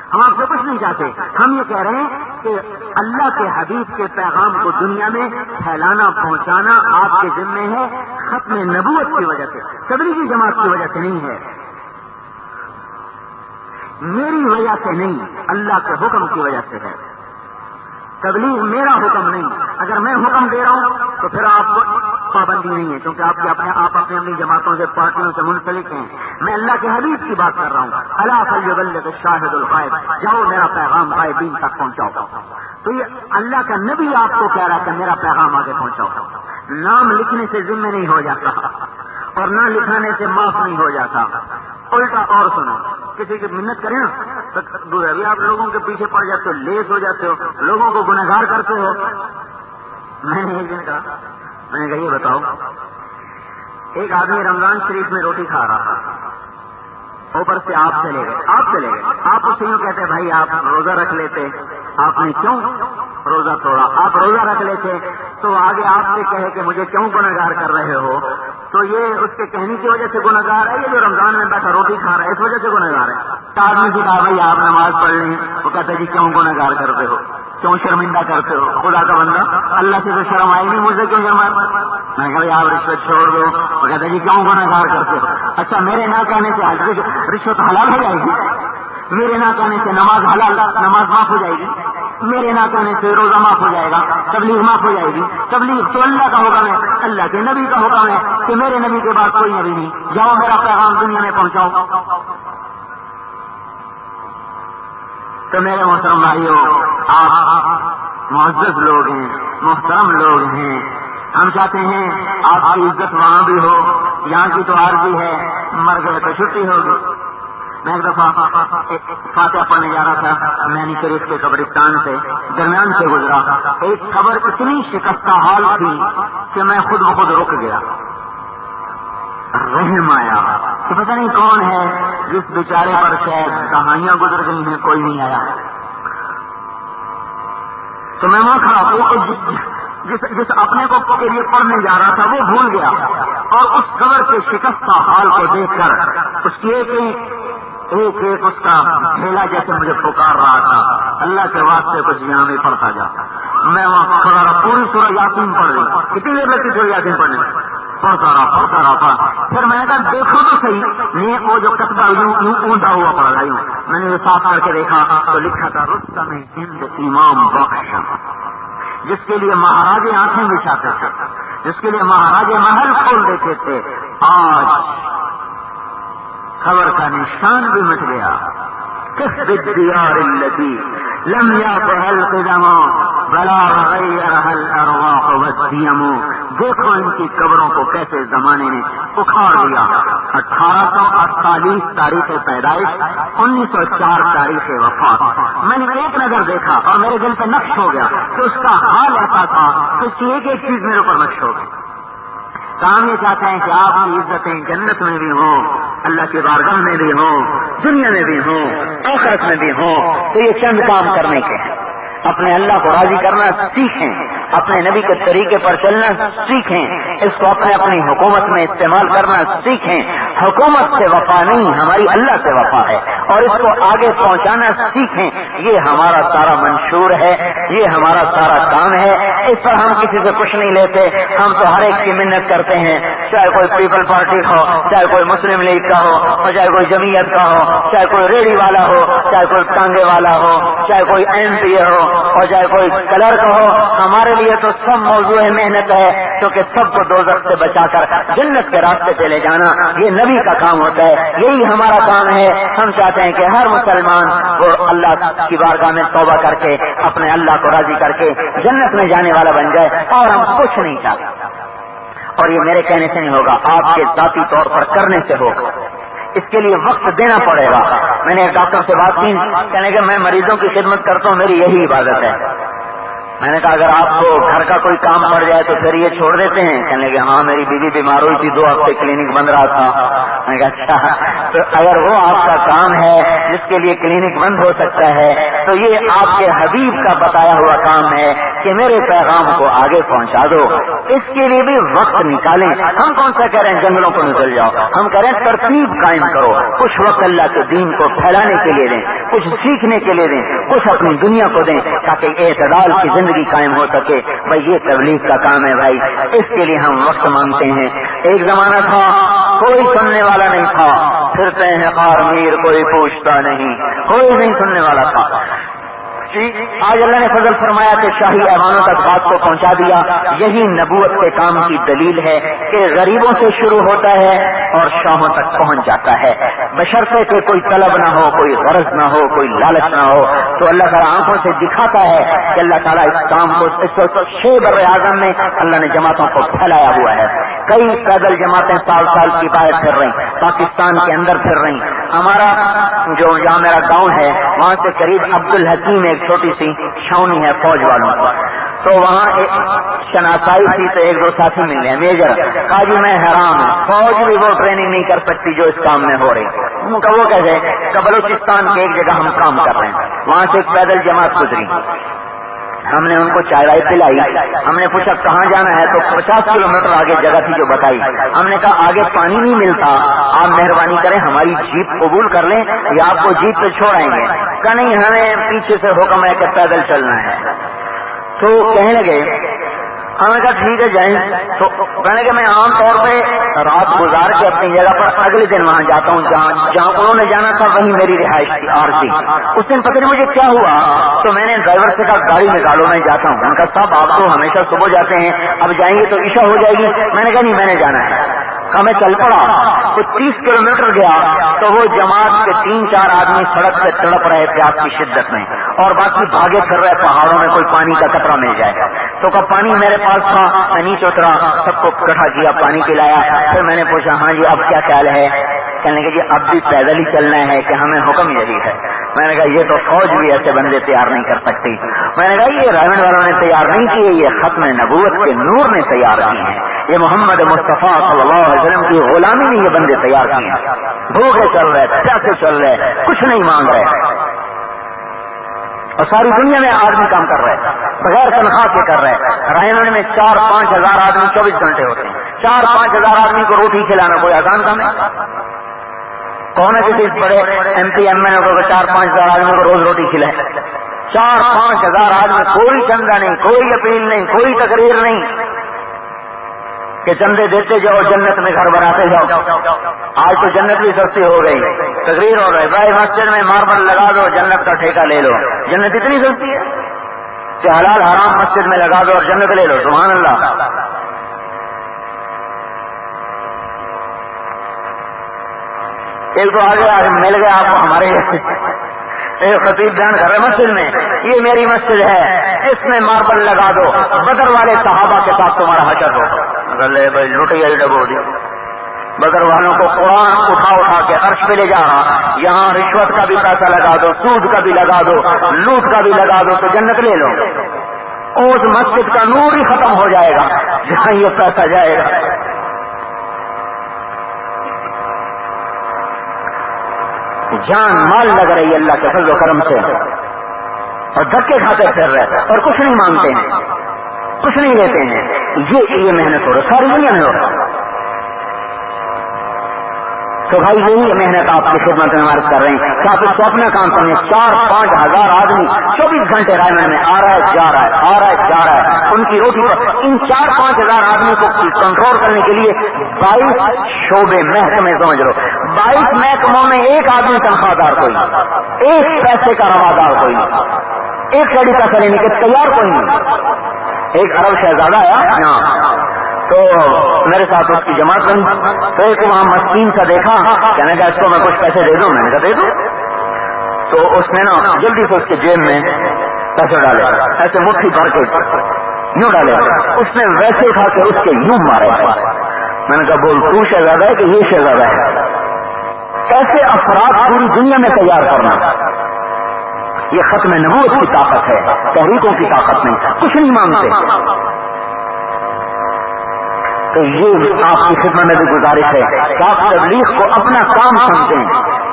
ہم آپ سے کچھ نہیں چاہتے. ہم یہ کہہ رہے ہیں کہ اللہ کے حبیب کے پیغام کو دنیا میں پھیلانا پہنچانا آپ کے ذمے ہے, ختم نبوت کی وجہ سے, تبلیغی جماعت کی وجہ سے نہیں ہے, میری وجہ سے نہیں, اللہ کے حکم کی وجہ سے ہے. تبلیغ میرا حکم نہیں. اگر میں حکم دے رہا ہوں تو پھر آپ کو پابندی نہیں ہے, کیونکہ آپ اپنی جماعتوں سے, پارٹیوں سے منسلک ہیں. میں اللہ کے حبیب کی بات کر رہا ہوں. الا فلیبلغ الشاہد الغائب, جاؤ میرا پیغام غائبین تک پہنچاؤ. تو یہ اللہ کا نبی آپ کو کہہ رہا ہے کہ میرا پیغام آگے پہنچاؤ. نام لکھنے سے ذمہ نہیں ہو جاتا اور نہ لکھانے سے معاف نہیں ہو جاتا. الٹا اور سنو, کسی کی منت کریں نا تو ابھی آپ لوگوں کے پیچھے پڑ جاتے ہو, لیس ہو جاتے ہو, لوگوں کو گنہگار کرتے ہو. میں نے ایک دن کہا, میں نے کہا یہ بتاؤ, ایک آدمی رمضان شریف میں روٹی کھا رہا تھا, اوپر سے آپ چلے گئے. آپ اس سے یوں کہتے بھائی آپ روزہ رکھ لیتے, آپ نے کیوں روزہ توڑا؟ آپ روزہ رکھ لیتے تو آگے آپ سے کہے کہ مجھے کیوں گنہگار کر رہے ہو, تو یہ اس کے کہنے کی وجہ سے گنہگار ہے, یہ جو رمضان میں بیٹھا روٹی کھا رہا ہے اس وجہ سے گنہگار ہے. آدمی سے کہا بھائی آپ نماز پڑھ لیں, وہ کہتے جی کیوں گنہگار کرتے ہو, کیوں شرمندہ کرتے ہو؟ خدا کا بندہ, اللہ سے تو شرم آئی نہیں, مجھے کیوں شرم آئی؟ میں کہا بھائی آپ رشوت چھوڑ دو. وہ کہتے جی کیوں گنہگار کرتے ہو؟ اچھا میرے نہ کہنے سے رشوت حلال ہو جائے گی, میرے نہ کہنے سے نماز معاف ہو جائے گی, میرے نہ کہنے سے روزہ معاف ہو جائے گا, تبلیغ معاف ہو جائے گی. تبلیغ تو اللہ کا حکم ہے, اللہ کے نبی کا حکم ہے کہ میرے نبی کے بعد کوئی نبی نہیں, جاؤ میرا پیغام دنیا میں پہنچاؤ. تو میرے محترم بھائیوں, آپ معزز لوگ ہیں, محترم لوگ ہیں, ہم چاہتے ہیں آپ کی عزت وہاں بھی ہو, یہاں کی تو عارضی ہے, مر گئے تو چھٹی ہوگی. میں ایک دفعہ فاتحہ پڑھنے جا رہا تھا, مینی شریف کے قبرستان سے درمیان سے گزرا, ایک خبر اتنی شکستہ حال تھی کہ میں خود بخود رک گیا. رحم آیا کہ پتہ نہیں کون ہے جس بیچارے پر شاید دہائیاں گزر گئی ہیں, کوئی نہیں آیا. تو میں وہاں کھڑا, جس اپنے کو کے لیے پڑھنے جا رہا تھا وہ بھول گیا, اور اس خبر کے شکستہ حال کو دیکھ کر اس کی ایک اس کا ڈھیلا جیسے مجھے پکار رہا تھا, اللہ کے واسطے کچھ یہاں بھی پڑھتا جا. میں وہاں کھڑا رہا, پوری سورہ یاسین پڑھ رہی, کتنی دیر لگتی سورہ یاسین پڑھنے, پڑھتا رہا. پھر میں نے کہا دیکھو تو صحیح, وہ جو کتبہ یوں اوندا ہوا پڑ رہا ہوں, میں نے صاف کر کے دیکھا تو لکھا تھا رستم ہند امام بخش, جس کے لیے مہاراجے آنکھیں بچھاتے تھے, جس کے لیے مہاراجے محل کھول دیتے تھے, آج خبر کا نشان بھی مٹ گیا. کس بالدیار التي لم يطئها القدم بلا غيرها الارواح والديم. دیکھو ان کی قبروں کو کیسے زمانے نے اکھاڑ دیا. 1848 تاریخ پیدائش, 1904 تاریخ وفات. میں نے ایک نظر دیکھا اور میرے دل پہ نقش ہو گیا کہ اس کا حال ایسا تھا کہ اس کی ایک ایک چیز میرے اوپر نقش ہو گئی. ہم یہ چاہتے ہیں کہ آپ کی عزتیں جنت میں بھی ہوں, اللہ کی بارگاہ میں بھی ہوں, دنیا میں بھی ہوں, آخرت میں بھی ہوں. تو یہ چند کام کرنے کے ہیں. اپنے اللہ کو راضی کرنا سیکھیں, اپنے نبی کے طریقے پر چلنا سیکھیں, اس کو اپنی حکومت میں استعمال کرنا سیکھیں. حکومت سے وفا نہیں, ہماری اللہ سے وفا ہے, اور اس کو آگے پہنچانا سیکھیں. یہ ہمارا سارا منشور ہے, یہ ہمارا سارا کام ہے. اس پر ہم کسی سے کچھ نہیں لیتے, ہم تو ہر ایک کی منت کرتے ہیں, چاہے کوئی پیپل پارٹی ہو, چاہے کوئی مسلم لیگ کا ہو, اور چاہے کوئی جمعیت کا ہو, چاہے کوئی ریڑھی والا ہو, چاہے کوئی ٹانگے والا ہو, چاہے کوئی MP ہو, اور چاہے کوئی کلرک ہو. ہمارے لیے تو سب موضوع محنت ہے, کیونکہ سب کو دوزخ سے بچا کر جنت کے راستے پہ لے جانا یہ نبی کا کام ہوتا ہے, یہی ہمارا کام ہے. ہم چاہتے ہیں کہ ہر مسلمان وہ اللہ کی بارگاہ میں توبہ کر کے اپنے اللہ کو راضی کر کے جنت میں جانے والا بن جائے, اور ہم کچھ نہیں چاہتے. اور یہ میرے کہنے سے نہیں ہوگا, آپ کے ذاتی طور پر کرنے سے ہوگا. اس کے لیے وقت دینا پڑے گا. میں نے ایک ڈاکٹر سے بات کی, کہنے کہ میں مریضوں کی خدمت کرتا ہوں, میری یہی عبادت ہے. میں نے کہا اگر آپ کو گھر کا کوئی کام پڑ جائے تو پھر یہ چھوڑ دیتے ہیں؟ کہنے لگے ہاں میری بیوی بیمار ہوئی تھی, 2 ہفتے کلینک بند رہا تھا. میں نے کہا اچھا, تو اگر وہ آپ کا کام ہے جس کے لیے کلینک بند ہو سکتا ہے, تو یہ آپ کے حبیب کا بتایا ہوا کام ہے کہ میرے پیغام کو آگے پہنچا دو. اس کے لیے بھی وقت نکالیں. ہم کون سا کہہ رہے ہیں جنگلوں کو نکل جاؤ, ہم کہہ رہے ہیں ترتیب قائم کرو. کچھ وقت اللہ کے دین کو پھیلانے کے لیے دیں, کچھ سیکھنے کے لیے دیں, کچھ اپنی دنیا کو دیں تاکہ اعتدال کی زندگی قائم ہو سکے. بھائی یہ تبلیغ کا کام ہے بھائی, اس کے لیے ہم وقت مانگتے ہیں. ایک زمانہ تھا کوئی سننے والا نہیں تھا, پھرتے ہیں خار میر کوئی پوچھتا نہیں, کوئی نہیں سننے والا تھا. آج اللہ نے فضل فرمایا کہ شاہی ایوانوں تک بات کو پہنچا دیا. یہی نبوت کے کام کی دلیل ہے کہ غریبوں سے شروع ہوتا ہے اور شاہوں تک پہنچ جاتا ہے, بشرطے کہ کوئی طلب نہ ہو, کوئی غرض نہ ہو, کوئی لالچ نہ ہو. تو اللہ تعالیٰ آنکھوں سے دکھاتا ہے کہ اللہ تعالیٰ اس کام کو 6 بر اعظم میں اللہ نے جماعتوں کو پھیلایا ہوا ہے. کئی پیدل جماعتیں سال سال کی باہر پھر رہی, پاکستان کے اندر پھر رہی. ہمارا جو جہاں میرا گاؤں ہے وہاں سے قریب عبد الحکیم ایک چھوٹی سی چھاونی ہے فوج والوں کو, تو وہاں ایک شناسائی تھی. تو ایک دو ساتھی ملے ہیں میجر, کہا جی میں حیران ہوں, فوج بھی وہ ٹریننگ نہیں کر سکتی جو اس کام میں ہو رہی. ان کا وہ کیسے کہ بلوچستان کی ایک جگہ ہم کام کر رہے ہیں, وہاں سے ایک پیدل جماعت گزری, ہم نے ان کو چائے وائے پلائی. ہم نے پوچھا کہاں جانا ہے, تو 50 کلومیٹر آگے جگہ تھی جو بتائی. ہم نے کہا آگے پانی نہیں ملتا, آپ مہربانی کریں ہماری جیپ قبول کر لیں یا آپ کو جیپ پہ چھوڑائیں گے. کہا نہیں, ہمیں پیچھے سے حکم ہے کہ پیدل چلنا ہے. تو کہنے لگے, ہم نے کہا ٹھیک ہے جائیں. تو کہنے لگے میں عام طور پہ رات گزار کے اپنی جگہ پر اگلے دن وہاں جاتا ہوں جہاں انہوں نے جانا تھا, وہیں میری رہائش تھی عارضی. اس دن پتہ نہیں مجھے کیا ہوا, تو میں نے ڈرائیور سے کہا گاڑی نکالو میں جاتا ہوں. ان کا صاحب آپ تو ہمیشہ صبح جاتے ہیں, اب جائیں گے تو عشاء ہو جائے گی. میں نے کہا نہیں میں نے جانا ہے. کہا میں چل پڑا. تو 30 کلومیٹر گیا تو وہ جماعت کے 3-4 آدمی سڑک پہ تڑپ رہے پیاس کی شدت میں, اور باقی بھاگے پھر رہے پہاڑوں میں کوئی پانی کا قطرہ مل جائے. تو کہا پانی میرے پاس تھا, میں نیچے اترا, سب کو اکٹھا کیا, پانی پلایا. پھر میں نے پوچھا ہاں جی اب کیا خیال ہے؟ کہنے کہ جی اب بھی پیدل ہی چلنا ہے کہ ہمیں حکم یہی ہے. میں نے کہا یہ تو فوج بھی ایسے بندے تیار نہیں کر سکتی. میں نے کہا یہ رائمنڈ والوں نے تیار نہیں کیے, یہ ختم نبوت کے نور نے تیار کیے ہیں. یہ محمد مصطفیٰ صلی اللہ علیہ وسلم کی غلامی میں یہ بندے تیار کیے ہیں. بھوکے چل رہے, پیاسے چل رہے, کچھ نہیں مانگ رہے, اور ساری دنیا میں آدمی کام کر رہے ہیں بغیر تنخواہ کے کر رہے ہیں. رائمنڈ میں 4-5 ہزار آدمی 24 گھنٹے ہوتے ہیں. 4-5 ہزار آدمی کو روٹی کھلانا کوئی آسان کام ہے؟ کون ہے کسی بڑے M P M L A کو 4-5 ہزار آدمی کو روز روٹی کھلائے؟ 4-5 ہزار آدمی, کوئی چندہ نہیں, کوئی اپیل نہیں, کوئی تقریر نہیں کہ چندے دیتے جاؤ جنت میں گھر بناتے جاؤ. آج تو جنت بھی سستی ہو گئی, تقریر ہو رہی بھائی مسجد میں ماربل لگا دو جنت کا ٹھیکہ لے لو. جنت اتنی سستی ہے کہ حلال حرام مسجد میں لگا دو اور جنت لے لو. سبحان اللہ. ایک تو آگے مل گیا آپ کو ہمارے ایک خطیب بیان کر رہے مسجد میں, یہ میری مسجد ہے, اس میں ماربل لگا دو, بدر والے صحابہ کے ساتھ تمہارا حشر ہو. لے بھائی لوٹیا ڈبو دی. بدر والوں کو قرآن اٹھا کے عرش پہ لے جا رہا, یہاں رشوت کا بھی پیسہ لگا دو, سود کا بھی لگا دو, لوٹ کا بھی لگا دو, تو جنت لے لو. اس مسجد کا نور ہی ختم ہو جائے گا جہاں یہ پیسہ جائے گا. جان مال لگ رہی ہے اللہ کے فضل و کرم سے, اور دھکے کھاتے پھر رہے اور کچھ نہیں مانگتے ہیں, کچھ نہیں لیتے ہیں. یہ محنت ہو رہا ساری دنیا میں ہو رہا. تو بھائی یہی محنت آپ کی خدمت میں عرض کر رہے ہیں کہ آپ اس کو اپنا کام سمجھیں. 4-5 ہزار آدمی 24 گھنٹے رائمنڈ میں آ رہا ہے جا رہا ہے, آ رہا ہے جا رہا ہے, ان کی روٹی پر. ان 4-5 ہزار آدمی کو کنٹرول کرنے کے لیے 22 شعبے محکمے سمجھ لو. 22 محکموں میں ایک آدمی تنخواہ دار کوئی, ایک پیسے کا روادار کوئی, ایک کڑی پیسہ لینے کے تیار کوئی نہیں. ایک عرب شہزادہ آیا تو میرے ساتھ اس کی جماعت بنی, تو ایک وہاں مسکین کا دیکھا, کہنے کا اس کو میں کچھ پیسے دے دوں. میں نے کہا دے دوں. تو اس نے نا جلدی سے اس کے جیب میں پیسے ڈالے, ایسے مٹھی بھر کے یوں ڈالے. اس نے ویسے اٹھا کے اس کے یوں مارے. میں نے کہا بول تو شہزادہ ہے کہ یہ شہزادہ ہے؟ ایسے افراد پوری دنیا میں تیار کرنا, یہ ختم نبوت کی طاقت ہے, تحریکوں کی طاقت نہیں. کچھ نہیں مانگتے. تو یہ آپ کی خدمت میں بھی گزارش ہے کہ آپ تبلیغ کو اپنا کام سمجھیں,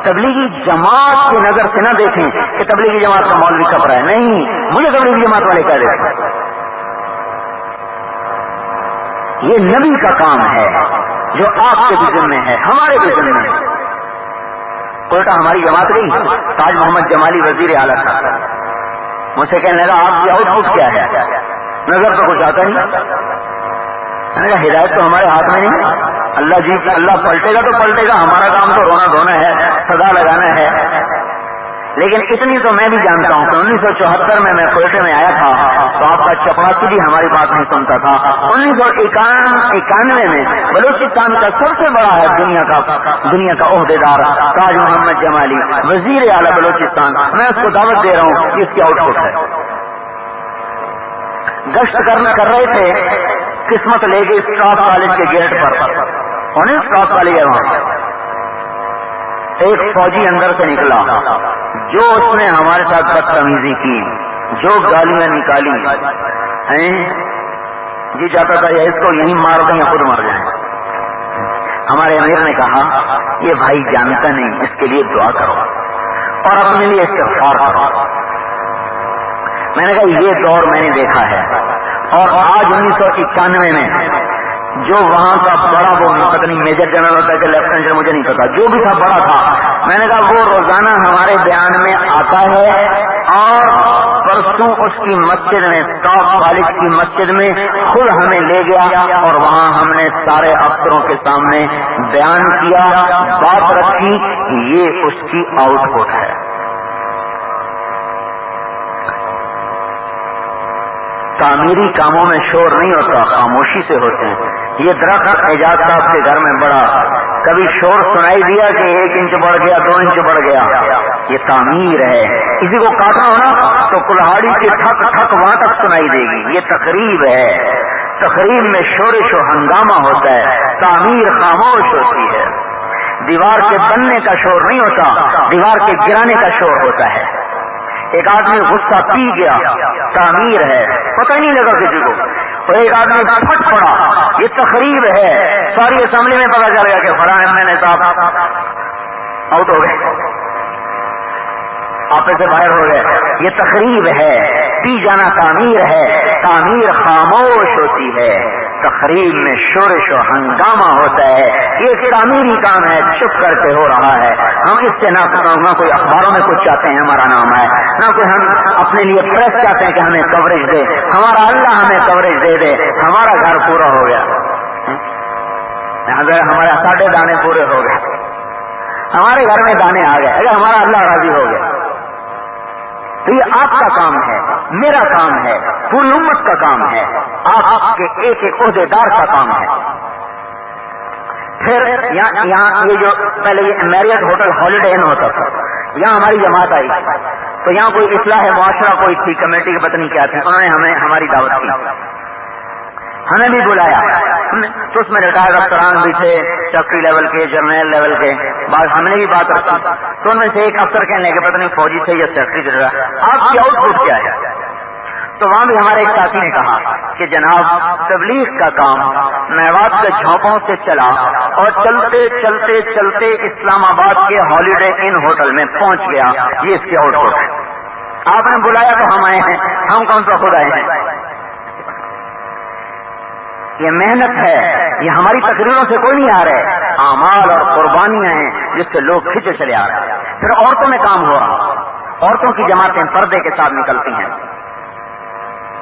تبلیغی جماعت کی نظر سے نہ دیکھیں کہ تبلیغی جماعت کا مولوی کپ رہا ہے، نہیں، مجھے تبلیغی جماعت والے کہہ دیتے ہیں۔ یہ نبی کا کام ہے جو آپ کے بھی ذمہ ہے، ہمارے بھی ذمہ ہے۔ کوئٹہ ہماری جماعت گئی، تاج محمد جمالی وزیر اعلیٰ تھا، مجھ سے کہنے لگا آپ کی آؤٹ پٹ کیا ہے، نظر تو کچھ آتا نہیں۔ میں نے کہا ہدایت تو ہمارے ہاتھ میں نہیں، اللہ جی اللہ پلٹے گا تو پلٹے گا، ہمارا کام تو رونا دھونا ہے، سزا لگانا ہے۔ لیکن اتنی تو میں بھی جانتا ہوں کہ 1974 میں کوئٹے میں آیا تھا تو آپ کا چپراسی بھی ہماری بات نہیں سنتا تھا۔ 1991 میں بلوچستان کا سب سے بڑا ہے دنیا کا عہدیدار تاج محمد جمالی وزیر اعلیٰ بلوچستان، میں اس کو دعوت دے رہا ہوں کہ اس کی آؤٹ پٹ ہے۔ گشت کر رہے تھے، قسمت لے گئی اسٹاف کالج کے گیٹ پر، اور اسٹاف کالج ہے وہاں، ایک فوجی اندر سے نکلا، جو اس نے ہمارے ساتھ بدتمیزی کی، جو گالیاں نکالی، جی چاہتا تھا یا اس کو یہیں مار دیں یا خود مر جائیں۔ ہمارے امیر نے کہا یہ بھائی جانتا نہیں، اس کے لیے دعا کرو اور اپنے لیے استغفار کرو۔ میں نے کہا یہ دور میں نے دیکھا ہے، اور آج 1991 میں جو وہاں کا بڑا وہ پتہ نہیں میجر جنرل ہوتا ہے کہ لیفٹیننٹ جنرل، مجھے نہیں پتا، جو بھی تھا بڑا تھا، میں نے کہا وہ روزانہ ہمارے بیان میں آتا ہے، اور پرسوں اس کی مسجد میں اسٹاف کالج کی مسجد میں خود ہمیں لے گیا اور وہاں ہم نے سارے افسروں کے سامنے بیان کیا، بات رکھی، یہ اس کی آؤٹ پٹ ہے۔ تعمیری کاموں میں شور نہیں ہوتا، خاموشی سے ہوتے ہیں۔ یہ درخت اعجاز صاحب کے گھر میں بڑا، کبھی شور سنائی دیا کہ 1 انچ بڑھ گیا، 2 انچ بڑھ گیا، یہ تعمیر ہے۔ کسی کو کاٹنا ہونا تو کلہاڑی کی ٹھک ٹھک وہاں تک سنائی دے گی، یہ تقریب ہے۔ تقریب میں شورش و ہنگامہ ہوتا ہے، تعمیر خاموش ہوتی ہے۔ دیوار کے بننے کا شور نہیں ہوتا، دیوار کے گرانے کا شور ہوتا ہے۔ ایک آدمی غصہ پی گیا، تعمیر ہے، پتہ نہیں لگا کسی کو، اور ایک آدمی پھٹ پڑا، یہ تقریب ہے۔ ساری اسمبلی میں پتا چل گیا کہ فلاں ایم نے صاحب آؤٹ ہو گئے، آپے سے باہر ہو گئے، یہ تقریب ہے۔ پی جانا تعمیر ہے، تعمیر خاموش ہوتی ہے، تقریب میں شورش و ہنگامہ ہوتا ہے، یہ تعمیری کام ہے، چپ کر کے ہو رہا ہے۔ ہم اس سے نہ کوئی اخباروں میں کچھ چاہتے ہیں ہمارا نام ہے، نہ کوئی ہم اپنے لیے پریس چاہتے ہیں کہ ہمیں کوریج دے، ہمارا اللہ ہمیں کوریج دے دے، ہمارا گھر پورا ہو گیا، ہمارے 7.5 دانے پورے ہو گئے، ہمارے گھر میں دانے آ گئے، اگر ہمارا اللہ راضی ہو گیا۔ تو یہ آپ کا کام ہے، میرا کام ہے، پوری امت کا کام ہے، آپ کے ایک ایک عہدیدار کا کام ہے۔ پھر یہاں یہ جو پہلے یہ میریٹ ہوٹل ہالیڈے ان ہوتا تھا، یہاں ہماری جماعت آئی تو یہاں کوئی اصلاح معاشرہ کوئی تھی، کمیٹی کے پتہ نہیں کیا تھے، انہوں نے ہماری دعوت کی، ہمیں بھی بلایا، تو اس میں ریٹائرڈ افسران بھی تھے، سیکٹری لیول کے، جرنیل لیول کے، بعد ہم نے بھی بات رکھی، تو ان میں سے ایک افسر کہنے لگے پتہ نہیں فوجی تھے یا سیکٹری تھے، آپ کی آؤٹ پٹ کیا ہے؟ تو وہاں بھی ہمارے ایک ساتھی نے کہا کہ جناب تبلیغ کا کام میوات کے جھونپوں سے چلا اور چلتے چلتے چلتے اسلام آباد کے ہالیڈے ان ہوٹل میں پہنچ گیا، یہ اس کی آؤٹ پٹ ہے۔ آپ نے بلایا تو ہم آئے ہیں، ہم کون سا خود آئے ہیں؟ یہ محنت ہے، یہ ہماری تقریروں سے کوئی نہیں آ رہے، اعمال اور قربانیاں ہیں جس سے لوگ کھینچے چلے آ رہے ہیں۔ پھر عورتوں میں کام ہو رہا، عورتوں کی جماعتیں پردے کے ساتھ نکلتی ہیں۔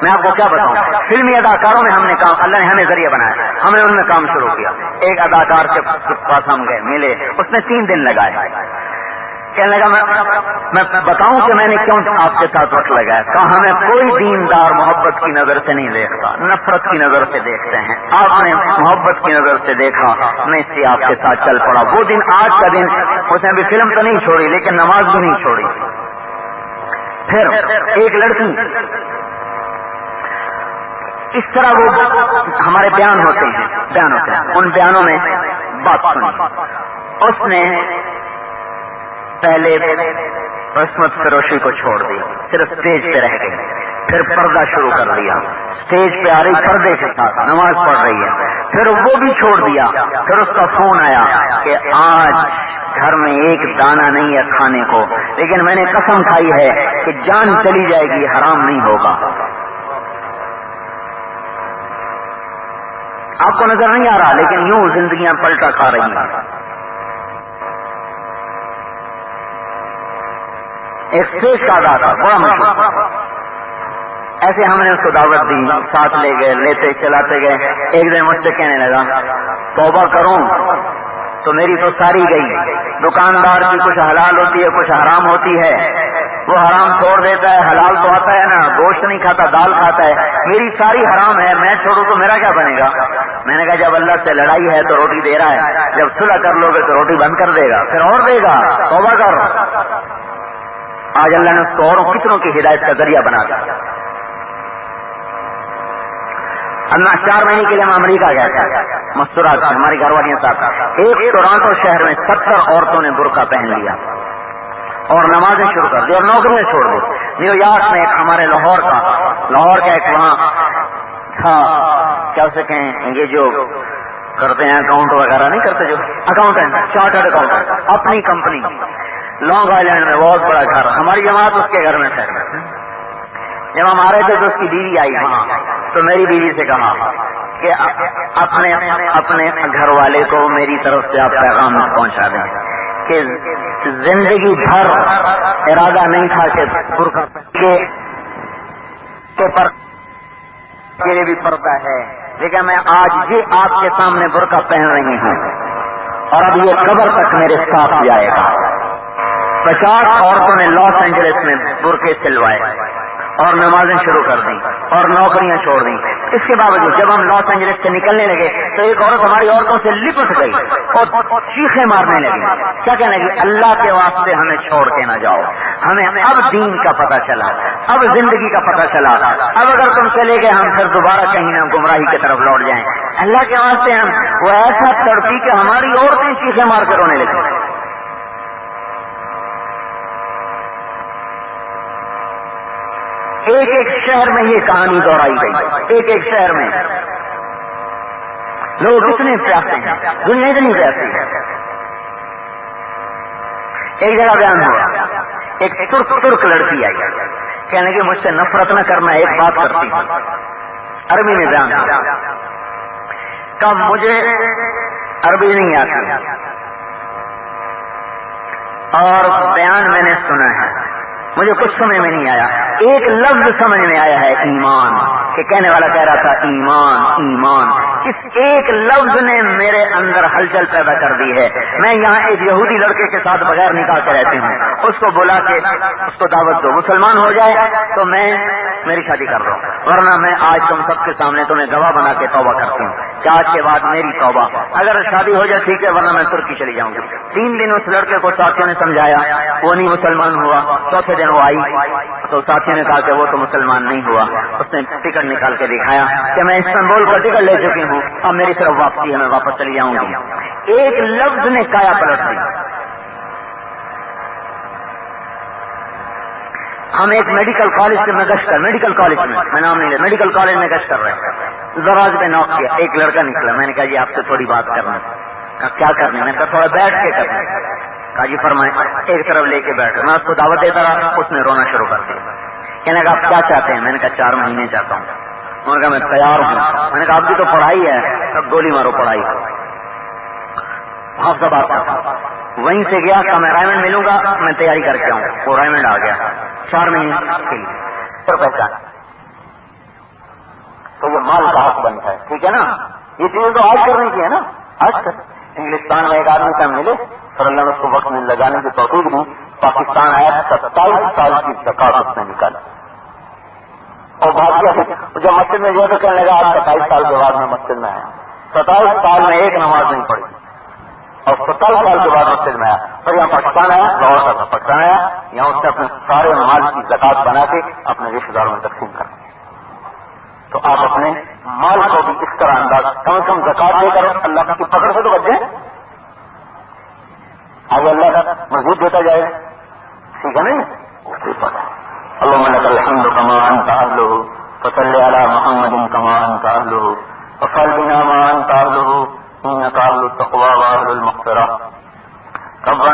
میں آپ کو کیا بتاؤں، فلمی اداکاروں میں ہم نے کام، اللہ نے ہمیں ذریعہ بنایا، ہم نے ان میں کام شروع کیا۔ ایک اداکار کے پاس ہم گئے، ملے، اس نے 3 دن لگائے، کہنے لگا میں بتاؤں کہ میں نے کیوں آپ کے ساتھ وقت لگایا، کہا ہمیں کوئی دیندار محبت کی نظر سے نہیں دیکھتا، نفرت کی نظر سے دیکھتے ہیں، آپ نے محبت کی نظر سے دیکھا، میں اس لیے آپ کے ساتھ چل پڑا۔ وہ دن آج کا دن، اس نے بھی فلم تو نہیں چھوڑی لیکن نماز بھی نہیں چھوڑی۔ پھر ایک لڑکی، اس طرح وہ ہمارے بیان ہوتے ہیں، ان بیانوں میں بات سنی، اس نے پہلے عصمت فروشی کو چھوڑ دیا، صرف اسٹیج پہ رہ گئی، پھر پردہ شروع کر دیا، اسٹیج پہ آ رہی پردے کے ساتھ نماز پڑھ رہی ہے، پھر وہ بھی چھوڑ دیا، پھر اس کا فون آیا کہ آج گھر میں ایک دانہ نہیں ہے کھانے کو، لیکن میں نے قسم کھائی ہے کہ جان چلی جائے گی حرام نہیں ہوگا۔ آپ کو نظر نہیں آ رہا، لیکن یوں زندگیاں پلٹا کھا رہی ہیں۔ ایک اسٹیج کا ادا تھا بڑا مشہور، ایسے ہم نے اس کو دعوت دی، ساتھ لے گئے، لیتے چلاتے گئے۔ ایک دن مجھ سے کہنے لگا توبہ کروں تو میری تو ساری گئی، دکاندار کی کچھ حلال ہوتی ہے کچھ حرام ہوتی ہے، وہ حرام چھوڑ دیتا ہے، حلال تو آتا ہے نا، گوشت نہیں کھاتا دال کھاتا ہے، میری ساری حرام ہے، میں چھوڑوں تو میرا کیا بنے گا؟ میں نے کہا جب اللہ سے لڑائی ہے تو روٹی دے رہا ہے، جب صلح کر لو گے تو روٹی بند کر دے گا، پھر اور دے گا، توبہ کر۔ آج اللہ نے اس کو اوروں کتنوں کی ہدایت کا ذریعہ بنا دیا۔ اللہ 4 مہینے کے لیے ہم امریکہ گئے تھے، مستورات ہماری گھر والیاں ساتھ، ایک ٹورانٹو شہر میں 70 عورتوں نے برقع پہن لیا اور نمازیں شروع کر دی اور نوکریاں چھوڑ دی۔ نیو یارک میں ایک ہمارے لاہور کا ایک وہاں تھا، کیا اسے کہیں، یہ جو کرتے ہیں اکاؤنٹ وغیرہ نہیں کرتے، جو اکاؤنٹنٹ، چارٹرڈ اکاؤنٹنٹ، اپنی کمپنی، لانگ آئیلینڈ میں بہت بڑا گھر، ہماری جماعت اس کے گھر میں تھے۔ جب ہم آ رہے تھے تو اس کی بیوی آئی وہاں، تو میری بیوی سے کہا کہ اپنے گھر والے کو میری طرف سے آپ پیغام پہنچا دیں کہ زندگی بھر ارادہ نہیں تھا کہ برقع کے پر میرے بھی پردہ ہے، لیکن میں آج یہ آپ کے سامنے برقع پہن رہی ہوں اور اب یہ قبر تک میرے ساتھ جائے گا۔ 50 عورتوں نے لاس اینجلس میں برقعے سلوائے اور نمازیں شروع کر دیں اور نوکریاں چھوڑ دیں۔ اس کے باوجود جب ہم لاس اینجلس سے نکلنے لگے تو ایک عورت ہماری عورتوں سے لپٹ گئی اور چیخیں مارنے لگی، کیا کہنے لگی؟ اللہ کے واسطے ہمیں چھوڑ کے نہ جاؤ، ہمیں اب دین کا پتہ چلا، اب زندگی کا پتہ چلا، اب اگر تم چلے گئے ہم پھر دوبارہ کہیں نہ گمراہی کی طرف لوٹ جائیں۔ اللہ کے واسطے ہم، وہ ایسا تڑپی کہ ہماری عورتیں چیخیں مار کے رونے لگی۔ ایک ایک شہر میں یہ کہانی دہرائی گئی، ایک شہر میں لوگ اتنے پیاسے ہیں، دنیا اتنی پیاسی ہے۔ ایک جگہ بیان ہوا، ایک ترک لڑکی آئی، کہنے لگی مجھ سے نفرت نہ کرنا، ایک بات کرتی ہوں۔ عربی میں بیان ہوا، کب مجھے عربی نہیں آتی اور بیان میں نے سنا ہے، مجھے کچھ سمجھ میں نہیں آیا، ایک لفظ سمجھ میں آیا ہے ایمان، کہ کہنے والا کہہ رہا تھا ایمان ایمان، اس ایک لفظ نے میرے اندر ہلچل پیدا کر دی ہے۔ میں یہاں ایک یہودی لڑکے کے ساتھ بغیر نکاح کے رہتی ہوں، اس کو بلا کے اس کو دعوت دو، مسلمان ہو جائے تو میں میری شادی کر دوں، ورنہ میں آج تم سب کے سامنے تمہیں گواہ بنا کے توبہ کرتی ہوں کہ آج کے بعد میری توبہ، اگر شادی ہو جائے ٹھیک ہے ورنہ میں ترکی چلی جاؤں گی۔ 3 دن اس لڑکے کو ساتھیوں نے سمجھایا، وہ نہیں مسلمان ہوا۔ چوتھے دن وہ آئی تو ساتھیوں نے کہا کہ وہ تو مسلمان نہیں ہوا۔ اس نے ٹکٹ نکال کے دکھایا کہ میں استنبول کا ٹکٹ لے چکی ہوں، اب میری طرف واپسی ہے، میں واپس چلی جاؤں گی۔ ایک لفظ نے کایا پلٹ دی۔ ہم ایک میڈیکل کالج میں گشت کر، میڈیکل کالج میں نام نہیں لے، میڈیکل کالج میں گشت کر رہے ہیں، دراز پہ نوک کیا، ایک لڑکا نکلا، میں نے کہا جی آپ سے تھوڑی بات کرنا ہے۔ کیا کرنا؟ میں نے کہا تھوڑا بیٹھ کے کرنا ہے۔ کہا جی فرمائیں۔ ایک طرف لے کے بیٹھ، میں اس کو دعوت دیتا رہا، اس نے رونا شروع کر دیا۔ کہنے لگا آپ کیا چاہتے ہیں؟ میں نے کہا 4 مہینے چاہتا ہوں۔ انہوں نے کہا میں تیار ہوں۔ میں نے کہا آپ کی تو پڑھائی ہے، اب گولی مارو پڑھائی۔ آپ سب آتا وہیں سے گیا، کہا میں رائمنڈ ملوں گا، میں تیاری کر کے آؤں۔ وہ رائمنڈ آ گیا 4 مہینے کے لیے پر پہچانا تو یہ مال کا حق بنتا ہے، ٹھیک ہے نا؟ یہ چیز تو آج کرنے کی ہے نا، آج کر۔ انگلستان میں ایک آدمی کا ملے اور اللہ نے اس کو وقت میں لگانے کی توفیق دی، پاکستان آیا، 27 سال کی زکات اس نے نکالی اور بھاگ گیا۔ جب مسجد میں گیا تو کہنے لگا آج 27 سال کے بعد میں مسجد میں آیا، 27 سال میں ایک نماز نہیں پڑھی اور 27 سال کے بعد مسجد میں آیا، اور یہاں پاکستان آیا، لاہور کا پاکستان آیا، یہاں اس نے اپنے سارے مال کی زکات بنا کے اپنے رشتے داروں میں تقسیم کر۔ تو آپ اپنے مال کو بھی اس طرح انداز، کم از کم زکات دے کر اللہ کی پکڑ سے تو بچ جائیں، آگے اللہ کا مزید دیتا جائے، ٹھیک ہے نہیں؟ اللهم لك الحمد كما انت اهله فصل على محمد كما انت اهله وفعل بنا ما انت اهله انك اهل التقوى واهل المغفرة. ربنا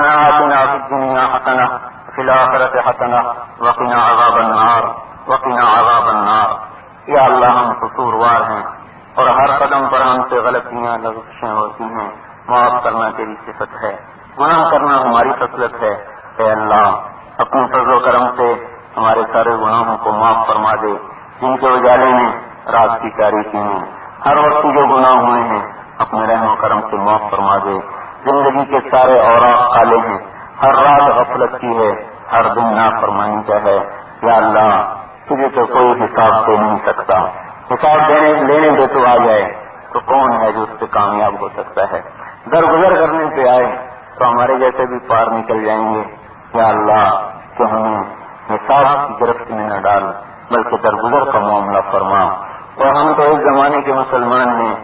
حسنة وقنا عذاب النار وقنا عذاب النار. یا اللہ ہم قصوروار ہیں اور ہر قدم پر ہم سے غلطیاں لغزشیں ہوتی ہیں. معاف کرنا تیری صفت ہے، گناہ کرنا ہماری فضلت ہے. اے اللہ اپنے فضل و کرم سے ہمارے سارے گناہوں کو معاف فرما دے. جن کے اجالے میں رات کی تاریکی میں ہر وقت جو گناہ ہوئے ہیں اپنے رحم و کرم سے معاف فرما دے. زندگی کے سارے اوراق کالے ہیں، ہر رات غفلت کی ہے، ہر دن نافرمانی کا ہے. یا اللہ تجھے تو کوئی حساب دے نہیں سکتا. حساب لینے پہ تو آ جائے تو کون ہے جو اس سے کامیاب ہو سکتا ہے. درگزر کرنے پہ آئے تو ہمارے جیسے بھی پار نکل جائیں گے. یا اللہ کہ ہمیں حساب کی گرفت میں نہ ڈال بلکہ درگزر کا معاملہ فرما. اور ہم تو اس زمانے کے مسلمان ہیں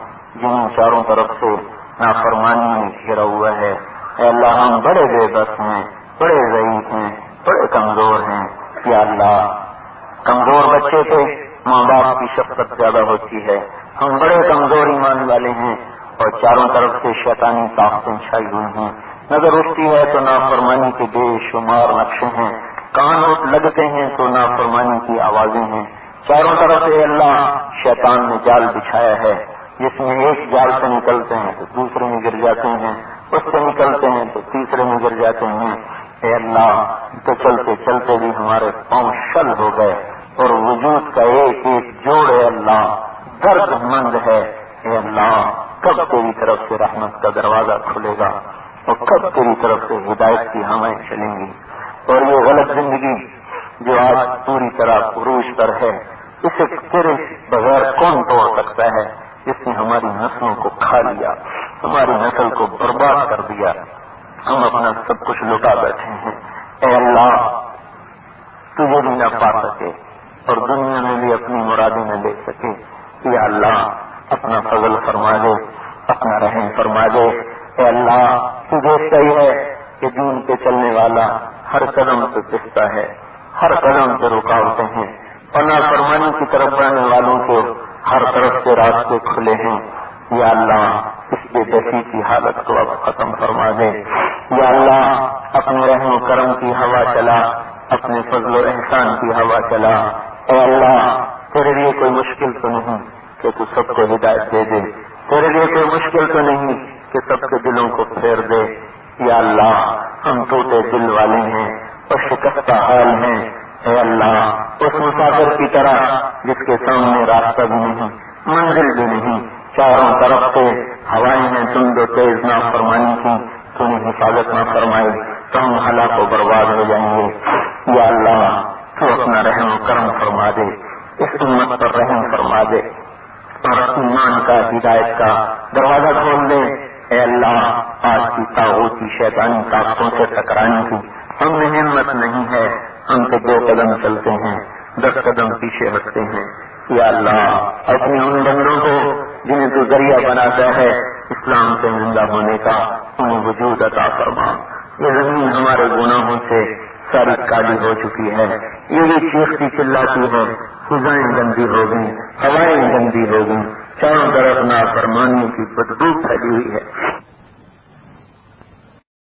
جن چاروں طرف سے نافرمانی میں گھرا ہوا ہے. اے اللہ ہم بڑے بے بس ہیں، بڑے ضعیف ہیں، بڑے کمزور ہیں. یا اللہ کمزور بچے پہ ماں باپ کی شفقت زیادہ ہوتی ہے. ہم بڑے کمزور ایمان والے ہیں اور چاروں طرف سے شیطانی طاقتیں چھائی ہوئی ہیں. نظر اٹھتی ہے تو نافرمانی کے بے شمار نقشے ہیں، کان لگتے ہیں تو نافرمانی کی آوازیں ہیں. چاروں طرف سے اللہ شیطان نے جال بچھایا ہے جس میں ایک جال سے نکلتے ہیں تو دوسرے میں گر جاتے ہیں، اس سے نکلتے ہیں تو تیسرے میں گر جاتے ہیں. اے اللہ تو چلتے چلتے بھی ہمارے پاؤں شل ہو گئے اور وجود کا ایک ایک جوڑ اے اللہ درد مند ہے. اے اللہ کب تیری طرف سے رحمت کا دروازہ کھلے گا اور کب تیری طرف سے ہدایت کی ہوائیں چلیں گی. اور یہ غلط زندگی جو آج پوری طرح عروج پر ہے اسے تیرے بغیر کون توڑ سکتا ہے؟ جس نے ہماری نسلوں کو کھا لیا، ہماری نسل کو برباد کر دیا، ہم اپنا سب کچھ لٹا بیٹھے ہیں. اے اللہ تجھے بھی نہ پا سکے اور دنیا میں بھی اپنی مرادیں نہ لے سکے. یا اللہ اپنا فضل فرما دے، اپنا رحم فرما دے. اے اللہ تو دیکھتا ہی ہے کہ دین پہ چلنے والا ہر قدم پہ پستا ہے، ہر قدم پہ رکاوٹیں ہیں اور نافرمانی کی طرف بڑھنے والوں کو ہر طرف سے راستے کھلے ہیں. یا اللہ اس بے بسی کی حالت کو اب ختم فرما دے. یا اللہ اپنے رحم و کرم کی ہوا چلا، اپنے فضل و احسان کی ہوا چلا. اے اللہ تیرے لیے کوئی مشکل تو نہیں کہ تو سب کو ہدایت دے دے، تیرے لیے کوئی مشکل تو نہیں کہ سب کے دلوں کو پھیر دے. یا اللہ ہم ٹوٹے دل والے ہیں اور شکستہ حال ہیں. اے اللہ اس مسافر کی طرح جس کے سامنے راستہ بھی نہیں، منزل بھی نہیں، چاروں طرف سے ہوائیں ہیں تند و تیز نافرمانی کی، تو نے حفاظت نہ فرمائی تو ہم ہلاک و برباد ہو جائیں گے. یا اللہ تو اپنا رحم و کرم فرما دے، اس امت پر رحم فرما دے اور ایمان کا ہدایت کا دروازہ کھول دے. اے اللہ آج کی طاغوتی شیطانی طاقتوں سے ٹکرانے کی ہم میں ہمت نہیں ہے. ہم تو 2 قدم چلتے ہیں، 10 قدم پیچھے ہٹتے ہیں. یا اللہ اپنے ان بندوں کو جنہیں تو ذریعہ بناتا ہے اسلام سے زندہ ہونے کا انہیں وجود عطا فرما. یہ زمین ہمارے گناہوں سے ساری کالی ہو چکی ہے، یہ بھی چیختی چلاتی ہے، فضائیں گندی ہو گئی، ہوائیں گندی ہو گئی، چاروں طرف نافرمانی کی بدبو پھیلی ہوئی ہے.